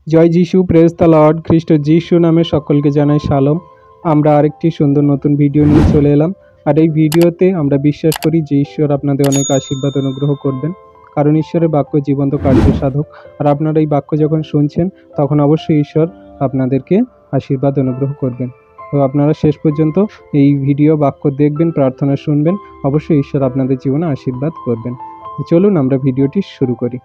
জয় যিশু, praise the Lord. খ্রিস্ট যিশু নামে সকলকে জানাই শালম। আমরা আরেকটি সুন্দর নতুন ভিডিও নিয়ে চলে এলাম। আর এই ভিডিওতে আমরা বিশ্বাস করি যে ঈশ্বর আপনাদের অনেক আশীর্বাদ অনুগ্রহ করবেন, কারণ ঈশ্বরের বাক্য জীবন্ত কার্য সাধক। আর আপনারা এই বাক্য যখন শুনছেন তখন অবশ্যই ঈশ্বর আপনাদেরকে আশীর্বাদ অনুগ্রহ করবেন। তো আপনারা শেষ পর্যন্ত এই ভিডিও বাক্য দেখবেন, প্রার্থনা শুনবেন, অবশ্যই ঈশ্বর আপনাদের জীবনে আশীর্বাদ করবেন। চলুন আমরা ভিডিওটি শুরু করি।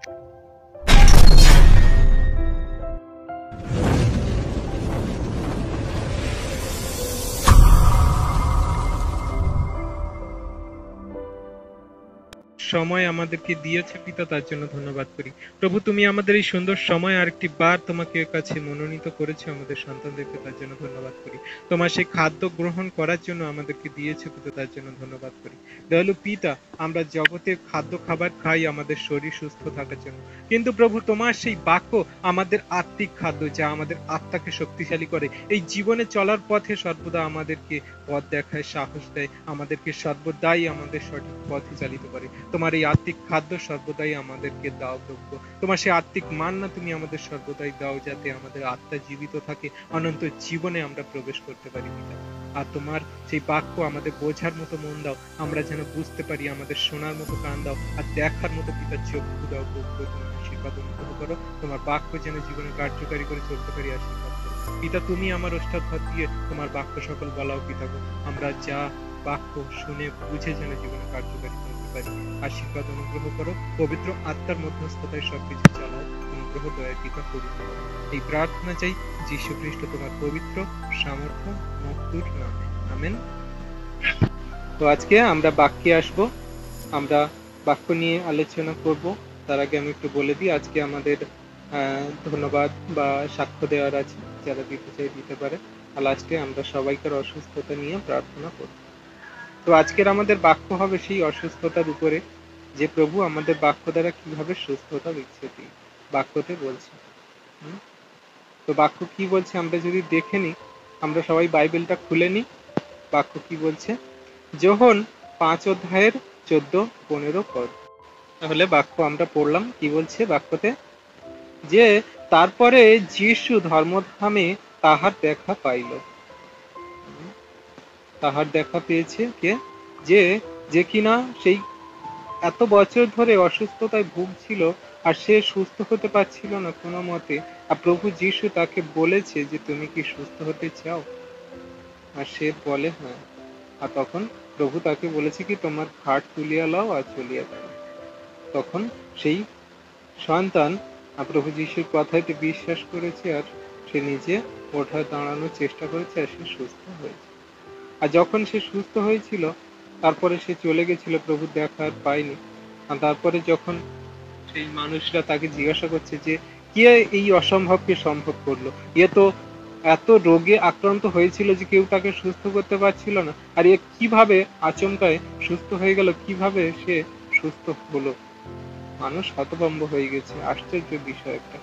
সময় আমাদেরকে দিয়েছে পিতা, তার জন্য ধন্যবাদ করি। প্রভু, তুমি আমাদের এই সুন্দর সময় আরেকটি বার তোমাকে কাছে মনোনীত করেছো আমাদের সন্তানদেরকে, তার জন্য ধন্যবাদ করি। তোমার সেই খাদ্য গ্রহণ করার জন্য আমাদেরকে দিয়েছে পিতা, তার জন্য ধন্যবাদ করি। দয়ালু পিতা, আমরা জগতের খাদ্য খাবার খাই আমাদের শরীর সুস্থ থাকার জন্য, কিন্তু প্রভু তোমার সেই বাক্য আমাদের আত্মিক খাদ্য, যা আমাদের আত্মাকে শক্তিশালী করে, এই জীবনে চলার পথে সর্বদা আমাদেরকে পথ দেখায়, সাহস দেয়, আমাদেরকে সর্বদাই আমাদের সঠিক পথে চালিত করে। তোমার এই আত্মিক খাদ্য সর্বদাই আমাদেরকে দাও প্রভু। তোমার সেই আত্মিক মান্না তুমি আমাদের সর্বদাই দাও, যাতে আমাদের আত্মা জীবিত থাকে, অনন্ত জীবনে আমরা প্রবেশ করতে পারি পিতা। আর তোমার সেই বাক্য আমাদের বোঝার মতো মন দাও, আমরা যেন বুঝতে পারি, আমাদের শোনার মতো কান দাও, আর দেখার মতো পিতা চক্ষু দাও প্রভু। তুমি আশীর্বাদ অনুগ্রহ করো, তোমার বাক্য যেন জীবনে কার্যকারী করে চলতে পারি, আশীর্বাদ করো পিতা। তুমি আমার ওষ্ঠাধর দিয়ে তোমার বাক্য সকল বলাও পিতা গো, আমরা যা বাক্য শুনে বুঝে যেন জীবনে কার্যকারী করতে পারি, আশীর্বাদ অনুগ্রহ করো। পবিত্র আত্মার মধ্যস্থতায় সবকিছু চালাও, অনুগ্রহ দয়া পিতা করুন। এই প্রার্থনা চাই যীশু খ্রিস্ট তোমার পবিত্র সামর্থ্য মধুর নামে, আমেন। তো আজকে আমরা বাক্যে আসব, আমরা বাক্য নিয়ে আলোচনা করব। তার আগে আমি একটু বলে দিই, আজকে আমাদের ধন্যবাদ বা সাক্ষ্য দেওয়ার আছে, যারা দিতে চাই দিতে পারে। আর লাস্টে আমরা সবাইকার অসুস্থতা নিয়ে প্রার্থনা করব। তো আজকের আমাদের বাক্য হবে সেই অসুস্থতার উপরে, যে প্রভু আমাদের বাক্য দ্বারা কিভাবে সুস্থতা দিচ্ছে তিনি বাক্যতে বলছে। তো বাক্য কি বলছে আমরা যদি দেখে নিই, আমরা সবাই বাইবেলটা খুলে নিই। বাক্য কি বলছে? যোহন 5 অধ্যায়ের 14-15 পদ। তাহলে বাক্য আমরা পড়লাম। কি বলছে বাক্যতে? যে তারপরে যীশু ধর্মধামে তাহার দেখা পাইল। তাহার দেখা পেয়েছে কে? যে কিনা সেই এত বছর ধরে অসুস্থতায় ভুগছিল, আর সে সুস্থ হতে পারছিল না কোনো মতে। আর প্রভু যীশু তাকে বলেছে যে তুমি কি সুস্থ হতে চাও? আর সে বলে হ্যাঁ। আর তখন প্রভু তাকে বলেছে কি, তোমার খাট তুলিয়া লও আর চলিয়া যাও। তখন সেই সন্তান প্রভু যীশুর কথাতে বিশ্বাস করেছে, আর সে নিজে ওঠা দাঁড়ানোর চেষ্টা করেছে, আর সে সুস্থ হয়েছে। আর যখন সে সুস্থ হয়েছিল, তারপরে সে চলে গেছিল, প্রভু দেখা আর পায়নি। আর তারপরে যখন সেই মানুষরা তাকে জিজ্ঞাসা করছে যে কে এই অসম্ভবকে সম্ভব করলো, এ তো এত রোগে আক্রান্ত হয়েছিল যে কেউ তাকে সুস্থ করতে পারছিল না, আর এ কিভাবে আচমকায় সুস্থ হয়ে গেল, কিভাবে সে সুস্থ হলো? মানুষ হতভম্ব হয়ে গেছে, আশ্চর্য বিষয় একটা।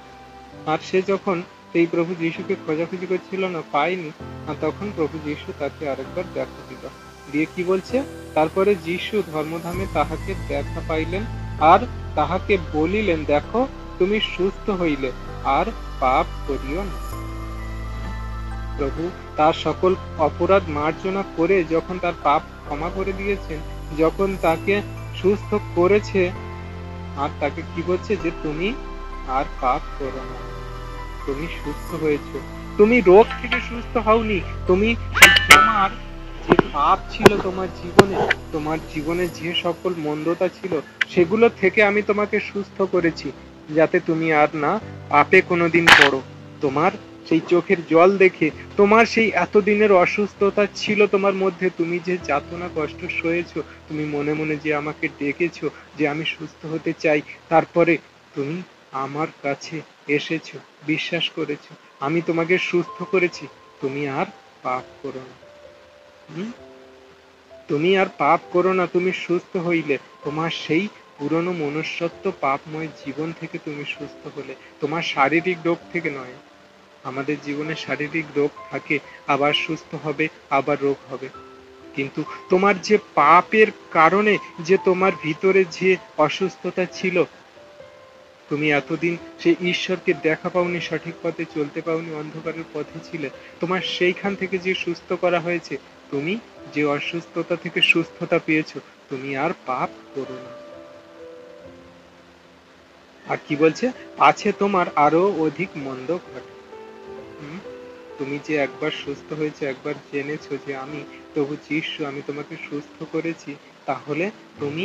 আর সে যখন সেই প্রভু যীশুকে খোঁজাখুঁজি করছিল না, পায়নি, আর তখন প্রভু যীশু তাকে আরেকবার দেখা দিল, দিয়ে কি বলছে? তারপরে যীশু ধর্মধামে তাহাকে দেখা পাইলেন, আর তাহাকে বলিলেন, দেখো তুমি সুস্থ হইলে, আর পাপ করিও না। প্রভু তার সকল অপরাধ মার্জনা করে যখন তার পাপ ক্ষমা করে দিয়েছেন, যখন তাকে সুস্থ করেছে, আর তাকে কি বলছে? যে তুমি আর পাপ করো না, তুমি সুস্থ হয়েছো। তুমি রোগ থেকে সুস্থ হওনি, তুমি তোমার যে পাপ ছিল তোমার জীবনে যে সকল মন্দতা ছিল, সেগুলো থেকে আমি তোমাকে সুস্থ করেছি, যাতে তুমি আর না পাপে কোনোদিন পড়ো। তোমার সেই চোখের জল দেখে, তোমার সেই এতদিনের অসুস্থতা ছিল তোমার মধ্যে, তুমি যে যাতনা কষ্ট সয়েছো, তুমি মনে মনে যে আমাকে ডেকেছো যে আমি সুস্থ হতে চাই, তারপরে তুমি আমার কাছে এসেছো, বিশ্বাস করেছো, আমি তোমাকে সুস্থ করেছি। তুমি আর পাপ করো না। তুমি আর পাপ করো না, তুমি সুস্থ হইলে। তোমার সেই পুরনো মনুষ্যত্ব পাপময় জীবন থেকে তুমি সুস্থ হলে, তোমার শারীরিক রোগ থেকে নয়। আমাদের জীবনে শারীরিক রোগ থাকে, আবার সুস্থ হবে, আবার রোগ হবে। কিন্তু তোমার যে পাপের কারণে যে তোমার ভিতরে যে অসুস্থতা ছিল, তুমি এতদিন সেই ঈশ্বরকে দেখা পাওনি, সঠিক পথে চলতে পাওনি, অন্ধকারের পথে ছিলে। তোমার সেইখান থেকে যে সুস্থ করা হয়েছে, তুমি যে অসুস্থতা থেকে সুস্থতা পেয়েছো, তুমি আর পাপ করো না। আর কি বলছে, আছে তোমার আরো অধিক মন্দ ঘটে। তুমি যে একবার সুস্থ হয়েছে, একবার জেনেছো যে আমি প্রভু যীশু, আমি তোমাকে সুস্থ করেছি, তাহলে তুমি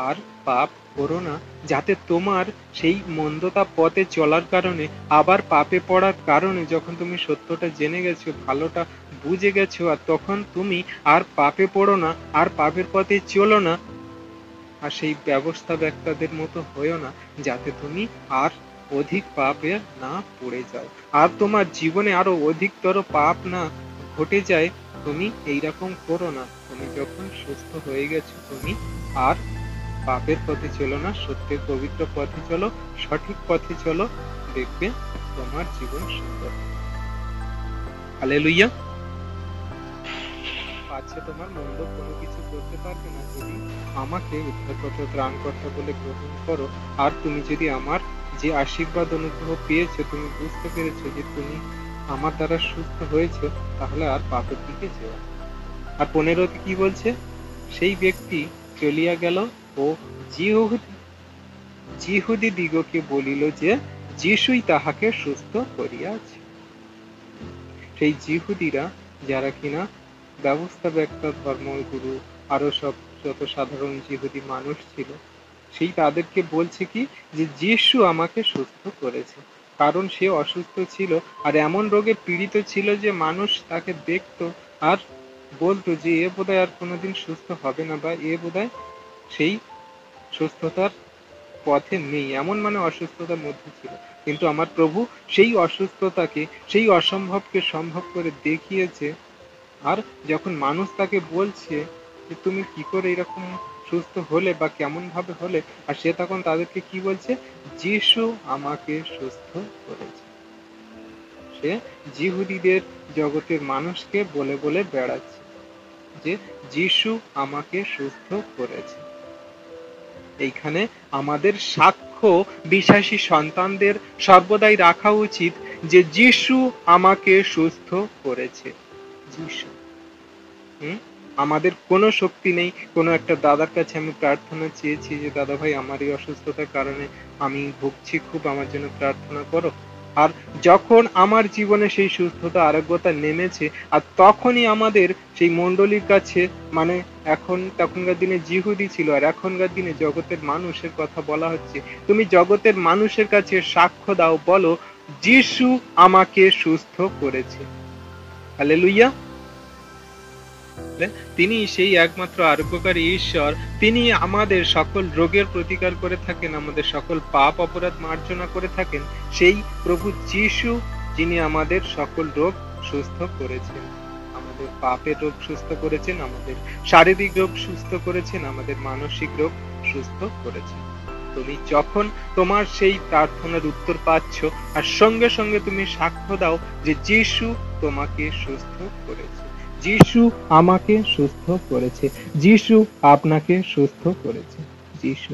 আর পাপ করো না, যাতে তোমার সেই মন্দতা পথে চলার কারণে, আবার পাপে পড়ার কারণে, যখন তুমি সত্যটা জেনে গেছো, ভালোটা বুঝে গেছো, আর তখন তুমি আর পাপে পড়ো না, আর পাপের পথে চলো না, আর সেই ব্যবস্থা ব্যক্তাদের মতো হয়েও না, যাতে তুমি আর অধিক পাপে না পড়ে যাও, আর তোমার জীবনে আরো অধিকতর পাপ না ঘটে যায়। তুমি এইরকম করো না। তুমি যখন সুস্থ হয়ে গেছো, তুমি আর পাপের পথে চলো না, সত্যের পবিত্র পথে চলো, সঠিক পথে চলো, দেখবে তোমার জীবন সুন্দর। হালেলুয়া। আছে তোমার মন্দ কোনো কিছু করতে পারবে না, যদি আমাকে উদ্ধারকর্তা ত্রাণকর্তা বলে গ্রহণ করো। আর তুমি যদি আমার যে আশীর্বাদ অনুগ্রহ পেয়েছো, তুমি বুঝতে পেরেছো যে তুমি আমার দ্বারা সুস্থ হয়েছে, তাহলে আর পাপের দিকে যেও। আর 15তে কি বলছে, সেই ব্যক্তি চলিয়া গেল ও যিহুদি দিগকে বলিল যে যিশুই তাহাকে সুস্থ করিয়াছে। সেই যিহুদিরা, যারা কিনা ব্যবস্থা ব্যক্তা, ধর্মগুরু, আরো সব যত সাধারণ যিহুদি মানুষ ছিল, সেই তাদেরকে বলছে কি, যে যিশু আমাকে সুস্থ করেছে। কারণ সে অসুস্থ ছিল, আর এমন রোগে পীড়িত ছিল যে মানুষ তাকে দেখতো আর বলতো যে এ বোধহয় আর কোনোদিন সুস্থ হবে না, বা এ বোধহয় সেই সুস্থতার পথে নেই, এমন মানে অসুস্থতার মধ্যে ছিল। কিন্তু আমার প্রভু সেই অসুস্থতাকে, সেই অসম্ভবকে সম্ভব করে দেখিয়েছে। আর যখন মানুষ তাকে বলছে যে তুমি কি করে এরকম সুস্থ হলে, বা কেমন ভাবে হলে, আর সে তখন তাদেরকে কি বলছে, যিশু আমাকে সুস্থ করেছে। সে যিহুদিদের জগতের মানুষকে বলে বলে বেড়াচ্ছে যে যিশু আমাকে সুস্থ করেছে। এইখানে আমাদের সাক্ষ্য বিশ্বাসী সন্তানদের সর্বদাই রাখা উচিত যে যিশু আমাকে সুস্থ করেছে। যিশু, আমাদের কোনো শক্তি নেই। কোনো একটা দাদার কাছে আমি প্রার্থনা চেয়েছি যে দাদা ভাই, আমার এই অসুস্থতার কারণে আমি ভুগছি খুব, আমার জন্য প্রার্থনা করো। আর যখন আমার জীবনে সেই সুস্থতা, আরোগ্যতা নেমেছে, আর তখনই আমাদের সেই মণ্ডলীর কাছে, মানে তখনকার দিনে যিহুদি ছিল, আর এখনকার দিনে জগতের মানুষের কথা বলা হচ্ছে, তুমি জগতের মানুষের কাছে সাক্ষ্য দাও, বলো যিশু আমাকে সুস্থ করেছে। হালেলুয়া। তিনি সেই একমাত্র আরোগ্যকারী ঈশ্বর। তিনি আমাদের সকল রোগের প্রতিকার করে থাকেন, আমাদের সকল পাপ অপরাধ মার্জনা করে থাকেন। সেই প্রভু যিশু, যিনি আমাদের সকল রোগ সুস্থ করেছেন, আমাদের পাপের রোগ সুস্থ করেছেন, আমাদের শারীরিক রোগ সুস্থ করেছেন, আমাদের মানসিক রোগ সুস্থ করেছেন। তুমি যখন তোমার সেই প্রার্থনার উত্তর পাচ্ছ, আর সঙ্গে সঙ্গে তুমি সাক্ষ্য দাও যে যিশু তোমাকে সুস্থ করেছে, যিশু আমাকে সুস্থ করেছে, যিশু আপনাকে সুস্থ করেছে। যিশু,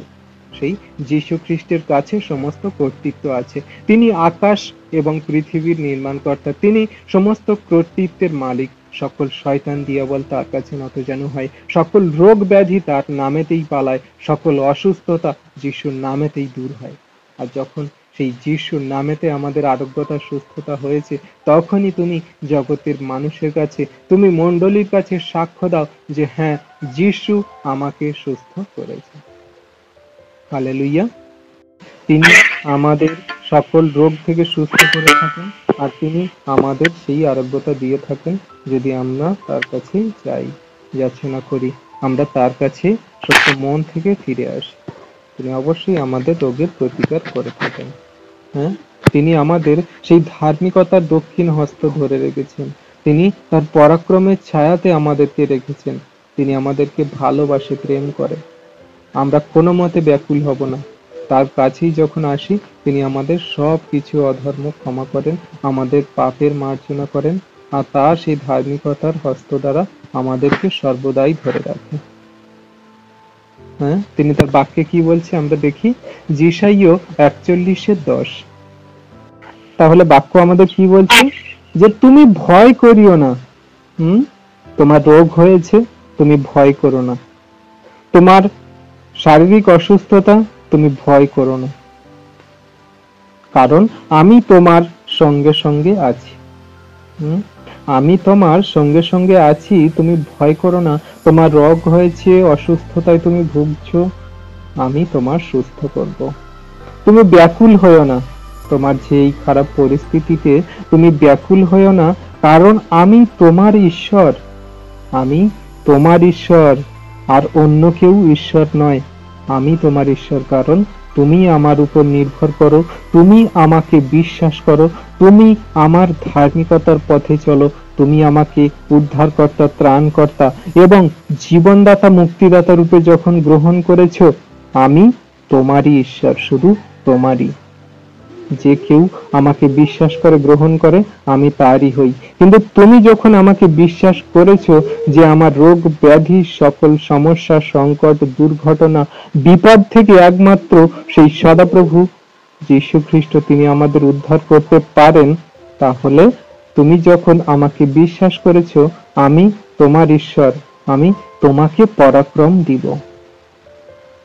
সেই যিশু খ্রিস্টের কাছে সমস্ত কর্তৃত্ব আছে। তিনি আকাশ এবং পৃথিবীর নির্মাণকর্তা, তিনি সমস্ত কর্তৃত্বের মালিক। সকল শয়তান দিয়াবল তার কাছে নতজানু হয়, সকল রোগ ব্যাধি তার নামেতেই পালায়, সকল অসুস্থতা যিশুর নামেতেই দূর হয়। আর যখন সেই যিশুর নামেতে আমাদের আরোগ্যতা, সুস্থতা হয়েছে, তখনই তুমি জগতের মানুষের কাছে, তুমি মণ্ডলীর কাছে সাক্ষ্য দাও যে হ্যাঁ, যিশু আমাকে সুস্থ করেছে। হালেলুয়া। তিনি আমাদের সকল রোগ থেকে সুস্থ করে থাকেন, আর তিনি আমাদের সেই আরোগ্যতা দিয়ে থাকেন যদি আমরা তার কাছে যাই, যাচনা করি, আমরা তার কাছে সত্য মন থেকে ফিরে আসি। তিনি অবশ্যই আমাদের রোগের প্রতিকার করে থাকেন। হ্যাঁ, তিনি আমাদের সেই ধার্মিকতার দক্ষিণ হস্ত ধরে রেখেছেন। তিনি তার পরাক্রমের ছায়াতে আমাদেরকে রেখেছেন। তিনি আমাদেরকে ভালোবাসে, প্রেম করে। আমরা কোনো মতে ব্যাকুল হব না। তার কাছেই যখন আসি, তিনি আমাদের সব কিছু অধর্ম ক্ষমা করেন, আমাদের পাপের মার্জনা করেন, আর তার সেই ধার্মিকতার হস্ত দ্বারা আমাদেরকে সর্বদাই ধরে রাখেন। হ্যাঁ, তিনি তার বাক্যে কি বলছে আমরা দেখি, যিশাইয় 41:10। তাহলে বাক্য আমাদের কি বলছে, যে তুমি ভয় করিও না। তোমার রোগ হয়েছে, তুমি ভয় করো না। তোমার শারীরিক অসুস্থতা, তুমি ভয় করো না, কারণ আমি তোমার সঙ্গে সঙ্গে আছি। আমি তোমার সঙ্গে সঙ্গে আছি, তুমি ভয় করো না। তোমার রোগ হয়েছে, অসুস্থতায় তুমি ভুগছো, আমি তোমার সুস্থ করব। তুমি ব্যাকুল হইও না, তোমার যে এই খারাপ পরিস্থিতিতে তুমি ব্যাকুল হইও না, কারণ আমি তোমার ঈশ্বর। আমি তোমার ঈশ্বর, আর অন্য কেউ ঈশ্বর নয়। আমি তোমার ঈশ্বর, কারণ তুমি আমার উপর নির্ভর করো, তুমি আমাকে বিশ্বাস করো, তুমি আমার ধার্মিকতার পথে চলো, তুমি আমাকে উদ্ধারকর্তা, ত্রাণকর্তা এবং জীবনদাতা, মুক্তিদাতা রূপে যখন গ্রহণ করেছো, আমি তোমারই ঈশ্বর, শুধু তোমারই। যে কেউ আমাকে বিশ্বাস করে, গ্রহণ করে, আমি তারই হই। কিন্তু তুমি যখন আমাকে বিশ্বাস করেছো যে আমার রোগ ব্যাধি, সকল সমস্যা, সংকট, দুর্ঘটনা, বিপদ থেকে একমাত্র সেই সদাপ্রভু যীশু খ্রিস্ট তিনি আমাদের উদ্ধার করতে পারেন, তাহলে তুমি যখন আমাকে বিশ্বাস করেছো, আমি তোমার ঈশ্বর, আমি তোমাকে পরাক্রম দিব।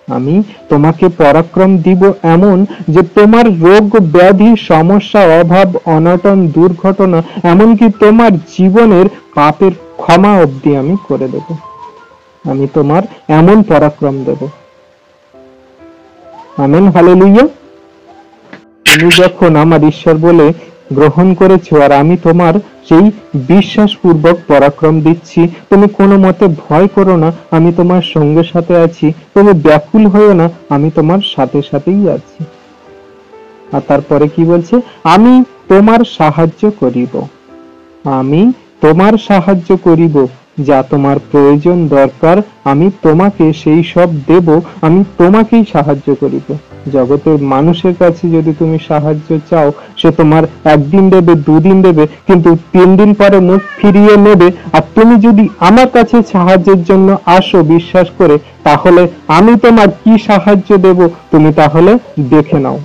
আমি তোমাকে পরাক্রম দিব এমন যে তোমার রোগ ব্যাধি, সমস্যা, অভাব, অনটন, দুর্ঘটনা, এমনকি তোমার জীবনের পাপের ক্ষমা অবধি আমি করে দেব। আমি তোমার এমন পরাক্রম দেব। Amen, hallelujah. তুমি যখন আমার ঈশ্বর বলে গ্রহণ করেছো, আর আমি তোমার সেই বিশ্বাসপূর্বক পরাক্রম দিচ্ছি, তুমি কোনো মতে ভয় করো না, আমি তোমার সঙ্গে সাথে আছি। তুমি ব্যাকুল হইও না, আমি তোমার সাথে সাথেই আছি। আর তারপরে কি বলছে, আমি তোমার সাহায্য করিব। আমি তোমার সাহায্য করিব, যা তোমার প্রয়োজন দরকার আমি তোমাকে সেই সব দেব। আমি তোমাকেই সাহায্য করিব। জগতের মানুষের কাছে যদি তুমি সাহায্য চাও, সে তোমার একদিন দেবে, দুদিন দেবে, কিন্তু 3 দিন পরে মুখ ফিরিয়ে নেবে। আর তুমি যদি আমার কাছে সাহায্যের জন্য আসো বিশ্বাস করে, তাহলে আমি তোমার কি সাহায্য দেব তুমি তাহলে দেখে নাও।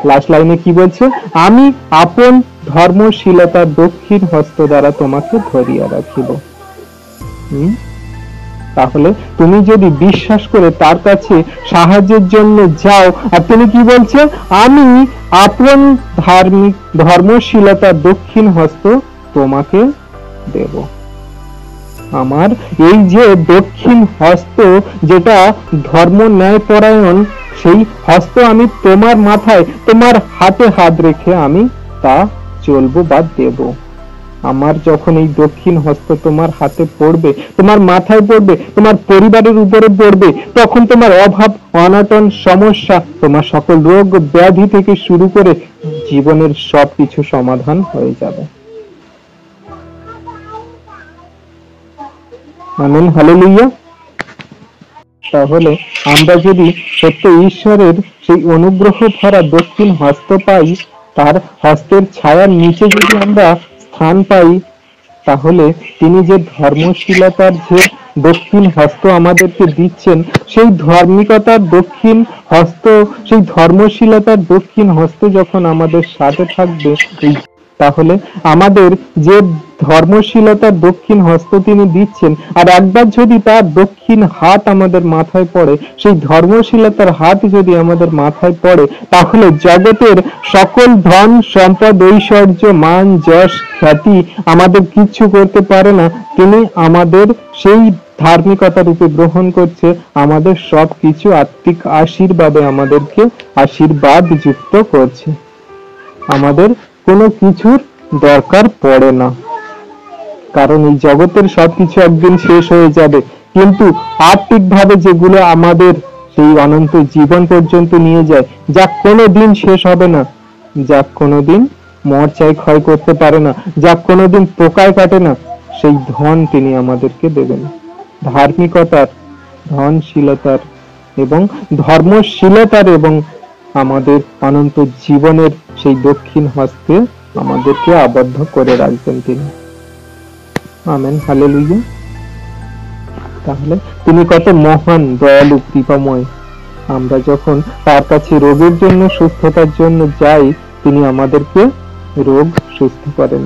লাস্ট লাইনে কি বলছে, আমি আপন ধর্মশীলতার দক্ষিণ হস্ত দ্বারা তোমাকে ধরিয়া রাখিব। তাহলে তুমি যদি বিশ্বাস করে তার কাছে সাহায্যের জন্য যাও, আর তুমি কি বলছে, আমি আপন ধর্মশীলতার দক্ষিণ হস্ত তোমাকে দেব। আমার এই যে দক্ষিণ হস্ত, যেটা ধর্ম ন্যায় পরায়ণ, সেই হস্ত আমি তোমার মাথায়, তোমার হাতে হাত রেখে আমি তা চলবো বা দেব। আমার যখন এই দক্ষিণ হস্ত তোমার হাতে পড়বে, তোমার মাথায় পড়বে, তোমার পরিবারের উপরে পড়বে, তখন তোমার অভাব, অনটন, সমস্যা, তোমার সকল রোগ ব্যাধি থেকে শুরু করে জীবনের সবকিছু সমাধান হয়ে যাবে। Amen, hallelujah. তাহলে আমরা যদি সত্য ঈশ্বরের সেই অনুগ্রহ ভরা দক্ষিণ হস্ত পাই, তার হস্তের ছায়ার নিচে যদি আমরা স্থান পাই, তাহলে তিনি যে ধর্মশীলতার যে দক্ষিণ হস্ত আমাদেরকে দিচ্ছেন, সেই ধার্মিকতার দক্ষিণ হস্ত, সেই ধর্মশীলতার দক্ষিণ হস্ত যখন আমাদের সাথে থাকবে, তাহলে আমাদের যে ধর্মশীলতার দক্ষিণ হস্ত তিনি দিচ্ছেন, আর একবার যদি তার দক্ষিণ হাত আমাদের মাথায় পড়ে, সেই ধর্মশীলতার হাত যদি আমাদের মাথায় পড়ে, তাহলে জগতের সকল ধন সম্পদ, ঐশ্বর্য, মান, যশ, খ্যাতি আমাদের কিচ্ছু করতে পারে না। তিনি আমাদের সেই ধার্মিকতা রূপে গ্রহণ করছে, আমাদের সবকিছু আত্মিক আশীর্বাদে আমাদেরকে আশীর্বাদ যুক্ত করছে। আমাদের কোনো কিছুর দরকার পড়ে না, কারণ এই জগতের সবকিছু একদিন শেষ হয়ে যাবে, কিন্তু আত্মিকভাবে যেগুলো আমাদের সেই অনন্ত জীবন পর্যন্ত নিয়ে যায়, যা কোনোদিন শেষ হবে না, যা কোনোদিন মরচাই ক্ষয় করতে পারে না, যা কোনোদিন পোকায় কাটে না, সেই ধন তিনি আমাদেরকে দেবেন। ধার্মিকতার, ধনশীলতার এবং ধর্মশীলতার এবং আমাদের অনন্ত জীবনের সেই দক্ষিণ হস্তে আমাদেরকে আবদ্ধ করে রাখবেন তিনি। Amen, hallelujah. তাহলে তিনি কত মহান, দয়ালু, কৃপাময়। আমরা যখন তার কাছে রোগের জন্য, সুস্থতার জন্য যাই, তিনি আমাদেরকে রোগ সুস্থ করেন।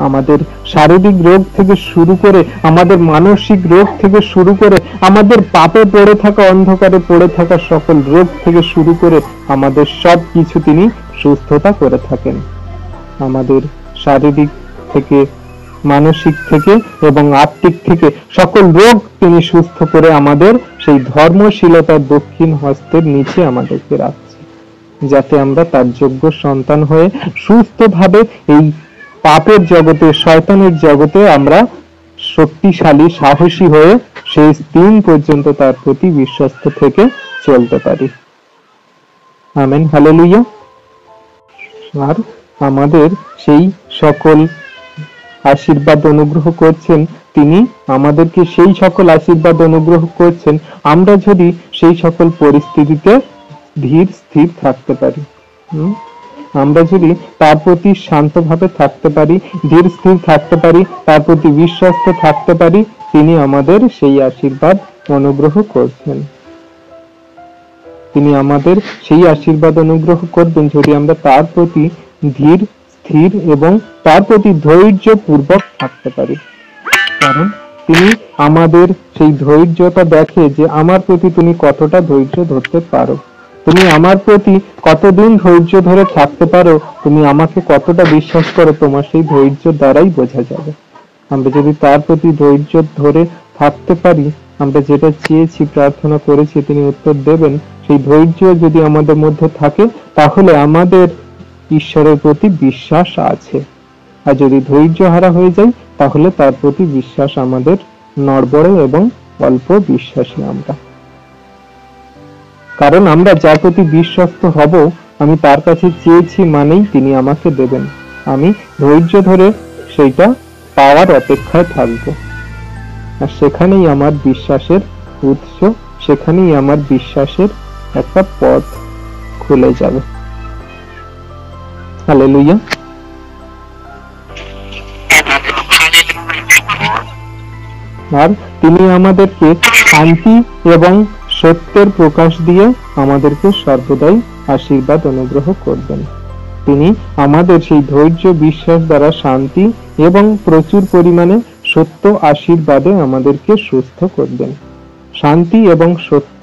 আমাদের শারীরিক রোগ থেকে শুরু করে, আমাদের মানসিক রোগ থেকে শুরু করে, আমাদের পাপে পড়ে থাকা, অন্ধকারে পড়ে থাকা সকল রোগ থেকে শুরু করে আমাদের সব কিছু তিনি সুস্থতা করে থাকেন। আমাদের শারীরিক থেকে, মানসিক থেকে এবং আত্মিক থেকে সকল রোগ তিনি সুস্থ করে আমাদের সেই ধর্মশীলতার দক্ষিণ হস্তের নিচে আমাদেরকে রাখছে, যাতে আমরা তার যোগ্য সন্তান হয়ে সুস্থভাবে এই পাপের জগতে, শয়তানের জগতে আমরা শক্তিশালী, সাহসী হয়ে শেষ দিন পর্যন্ত তার প্রতি বিশ্বস্ত থেকে চলতে পারি। Amen, hallelujah. আর আমাদের সেই সকল আশীর্বাদ অনুগ্রহ করছেন তিনি, আমাদেরকে সেই সকল আশীর্বাদ অনুগ্রহ করছেন আমরা যদি সেই সকল পরিস্থিতিতে ধীর স্থির থাকতে পারি। আমরা যদি তার প্রতি শান্তভাবে থাকতে পারি, ধীর স্থির থাকতে পারি, তার প্রতি বিশ্বস্ত থাকতে পারি, তিনি আমাদের সেই আশীর্বাদ অনুগ্রহ করছেন। তিনি আমাদের সেই আশীর্বাদ অনুগ্রহ করবেন যদি আমরা তার প্রতি ধীর স্থির এবং তার প্রতি ধৈর্য পূর্বক থাকতে পারি। কারণ তিনি আমাদের সেই ধৈর্যতা দেখে যে আমার প্রতি তুমি কতটা ধৈর্য ধরতে পারো, তুমি আমার প্রতি কতদিন ধৈর্য ধরে থাকতে পারো, তুমি আমাকে কতটা বিশ্বাস করো, তোমার সেই ধৈর্য দ্বারাই বোঝা যাবে। আমরা যদি তার প্রতি ধৈর্য ধরে থাকতে পারি, আমরা যেটা চেয়েছি, প্রার্থনা করেছি, তিনি উত্তর দেবেন, সেই ধৈর্য যদি আমাদের মধ্যে থাকে তাহলে আমাদের ঈশ্বরের প্রতি বিশ্বাস আছে। আর যদি ধৈর্য হারা হয়ে যায় তাহলে তার প্রতি বিশ্বাস আমাদের নড়বড়ে এবং অল্প বিশ্বাসী আমরা। কারণ আমরা যার প্রতি বিশ্বস্ত হব, আমি তার কাছে চেয়েছি মানেই তিনি আমাকে দেবেন। আমি ধৈর্য ধরে সেইটা পাওয়ার অপেক্ষায় থাকব। আর সেখানেই আমার বিশ্বাসের উৎস, সেখানেই আমার বিশ্বাসের একটা পথ খুলে যাবে। হালেলুয়া। আর তিনি আমাদেরকে শান্তি এবং সত্যের প্রকাশ দিয়ে আমাদেরকে সর্বদাই আশীর্বাদ অনুগ্রহ করবেন। তিনি আমাদের সেই ধৈর্য, বিশ্বাস দ্বারা শান্তি এবং প্রচুর পরিমাণে সত্য আশীর্বাদে আমাদেরকে সুস্থ করবেন। শান্তি এবং সত্য,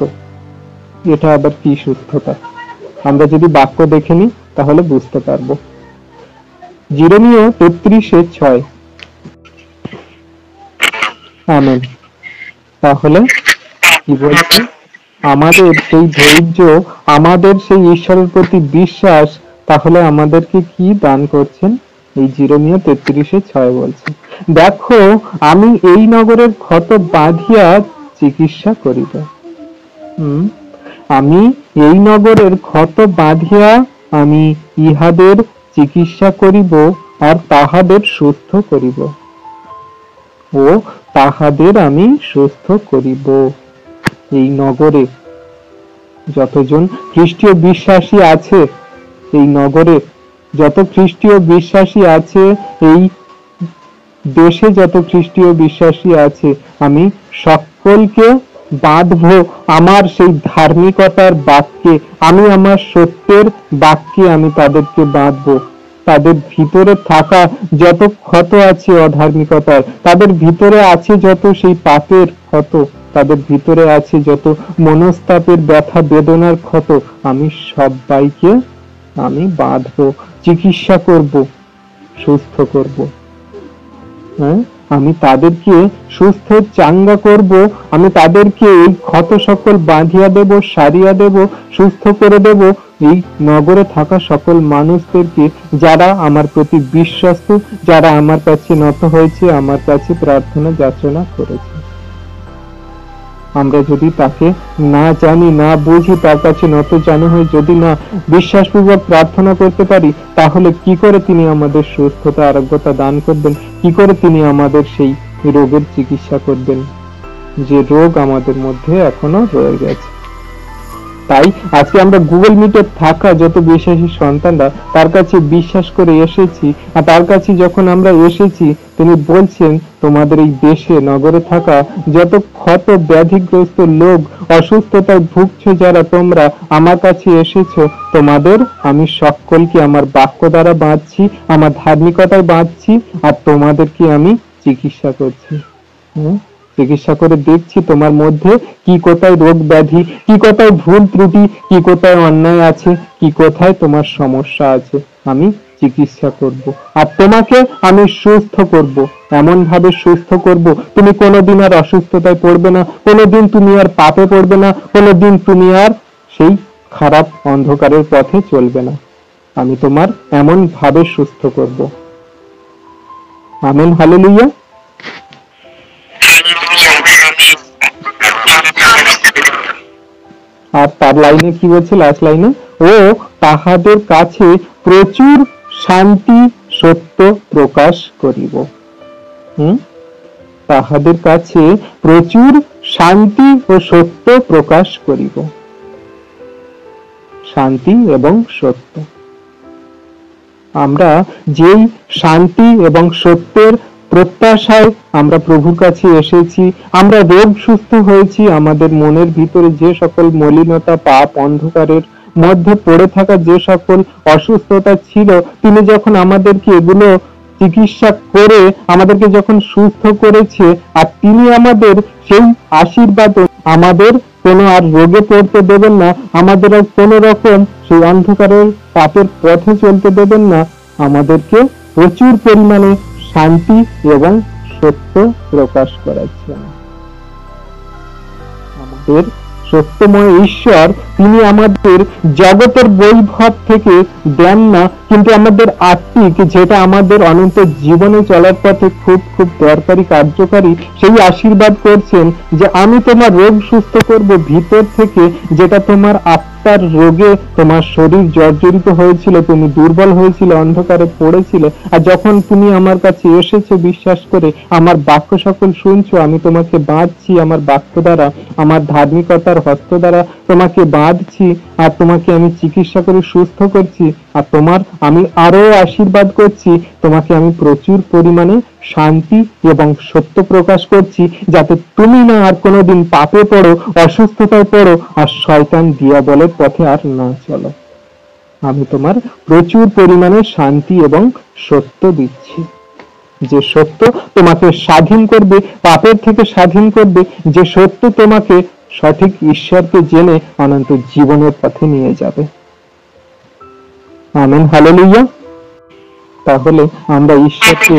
এটা আবার কি সুস্থতা? আমরা যদি বাক্য দেখে নিই তাহলে বুঝতে পারবো। জিরমীয় 33:6। আমেন। তাহলে কি বলছে? আমাদের সেই ধৈর্য, আমাদের সেই ঈশ্বরের প্রতি বিশ্বাস তাহলে আমাদেরকে কি দান করছেন? এই জিরমীয় 33:6 বলছে, দেখো আমি এই নগরের ক্ষত বাঁধিয়া চিকিৎসা করিব। আমি এই নগরের ক্ষত বাঁধিয়া আমি ইহাদের চিকিৎসা করিব আর তাহাদের সুস্থ করিব। ও তাহাদের আমি সুস্থ করিব। এই নগরে যতজন খ্রিস্টীয় বিশ্বাসী আছে, এই নগরে যত খ্রিস্টীয় বিশ্বাসী আছে, এই দেশে যত খ্রিস্টীয় বিশ্বাসী আছে, আমি সকলকে বাঁধবো আমার সেই ধার্মিকতার বাক্যে, আমি আমার সত্যের বাক্যে আমি তাদেরকে বাঁধবো। তাদের ভিতরে থাকা যত ক্ষত আছে অধার্মিকতার, তাদের ভিতরে আছে যত সেই পাপের ক্ষত, তাদের ভিতরে আছে যত মনস্তাপের ব্যথা বেদনার ক্ষত, আমি সবাইকে আমি বাঁধবো, চিকিৎসা করব, সুস্থ করব। হ্যাঁ, আমি তাদেরকে সুস্থ চাঙ্গা করব, আমি তাদেরকে এই ক্ষত সকল বাঁধিয়া দেব, সারিয়া দেব, সুস্থ করে দেব। এই নগরে থাকা সকল মানুষদেরকে যারা আমার প্রতি বিশ্বস্ত, যারা আমার কাছে নত হয়েছে, আমার কাছে প্রার্থনা যাচনা করেছে। আমরা যদি তাকে না জানি, না বুঝি, তার কাছে নত জানু হয়ে যদি না বিশ্বাসপূর্বক প্রার্থনা করতে পারি, তাহলে কি করে তিনি আমাদের সুস্থতা, আরোগ্যতা দান করবেন? কি করে তিনি আমাদের সেই রোগের চিকিৎসা করবেন যে রোগ আমাদের মধ্যে এখনো রয়ে গেছে? তাই আজকে আমরা গুগল মিটে থাকা যত বিশ্বাসী সন্তানরা তার কাছে বিশ্বাস করে এসেছি, আর তার কাছে যখন আমরা এসেছি তিনি বলছেন তোমাদের এই দেশে নগরে থাকা যত ক্ষত ব্যাধিগ্রস্ত লোক, অসুস্থতায় ভুগছো যারা, তোমরা আমার কাছে এসেছো, তোমাদের আমি সকলকে আমার বাক্য দ্বারা বাঁধছি, আমার ধার্মিকতায় বাঁধছি, আর তোমাদেরকে আমি চিকিৎসা করছি। চিকিৎসা করে দেখছি তোমার মধ্যে কি কোথায় রোগ ব্যাধি, কি কোথায় ভুল ত্রুটি, কি কোথায় অন্যায় আছে, কি কোথায় তোমার সমস্যা আছে, আমি চিকিৎসা করব আর তোমাকে আমি সুস্থ করব, এমন ভাবে সুস্থ করব তুমি কোনোদিন আর অসুস্থতায় পড়বে না, কোনোদিন তুমি আর পাপে পড়বে না, কোনোদিন তুমি আর সেই খারাপ অন্ধকারের পথে চলবে না। আমি তোমার এমন ভাবে সুস্থ করব। Amen, hallelujah. আর তার লাইনে কি বলছে, লাস্ট লাইনে, ও তাহাদের কাছে প্রচুর শান্তি সত্য প্রকাশ করিব। তাহাদের কাছে প্রচুর শান্তি ও সত্য প্রকাশ করিব। শান্তি এবং সত্য, আমরা যেই শান্তি এবং সত্যের প্রত্যাশায় আমরা প্রভুর কাছে এসেছি, আমরা রোগ সুস্থ হয়েছি, আমাদের মনের ভিতরে যে সকল মলিনতা, পাপ, অন্ধকারের মধ্যে পড়ে থাকা যে সকল অসুস্থতা ছিল, তিনি যখন আমাদেরকে এগুলো চিকিৎসা করে আমাদেরকে যখন সুস্থ করেছে, আর তিনি আমাদের সেই আশীর্বাদ, আমাদের কোনো আর রোগে পড়তে দেবেন না, আমাদের আর কোনো রকম সেই অন্ধকারের পাপের পথে চলতে দেবেন না, আমাদেরকে প্রচুর পরিমাণে শান্তি এবং সত্য প্রকাশ করাচ্ছেন। আমাদের সত্যময় ঈশ্বর, তিনি আমাদের জগতের বৈভব থেকে দেন না, কিন্তু আমাদের আত্মিক, যেটা আমাদের অনন্ত জীবনে চলার পথে খুব খুব দরকারি, কার্যকারী, সেই আশীর্বাদ করছেন যে আমি তোমার রোগ সুস্থ করব ভিতর থেকে, যেটা তোমার আত্মার রোগে তোমার শরীর জর্জরিত হয়েছিল, তুমি দুর্বল হয়েছিল, অন্ধকারে পড়েছিলে, আর যখন তুমি আমার কাছে এসেছো বিশ্বাস করে, আমার বাক্য সকল শুনছো, আমি তোমাকে বাঁধছি আমার বাক্য দ্বারা, আমার ধার্মিকতার হস্ত দ্বারা তোমাকে বাঁধছি, আর তোমাকে আমি চিকিৎসা করে সুস্থ করছি, আর তোমার আমি আরো আশীর্বাদ করছি, তোমাকে আমি প্রচুর পরিমাণে শান্তি এবং সত্য প্রকাশ করছি, যাতে তুমি না আর কোনোদিন পাপে পড়ো, অসুস্থতায় পড়ো, আর শয়তান দিয়াবলের পথে আর না চলো। আমি তোমার প্রচুর পরিমাণে শান্তি এবং সত্য দিচ্ছি, যে সত্য তোমাকে স্বাধীন করবে, পাপের থেকে স্বাধীন করবে, যে সত্য তোমাকে সঠিক ঈশ্বরকে জেনে অনন্ত জীবনের পথে নিয়ে যাবে। Amen, hallelujah. তাহলে আমরা ঈশ্বরকে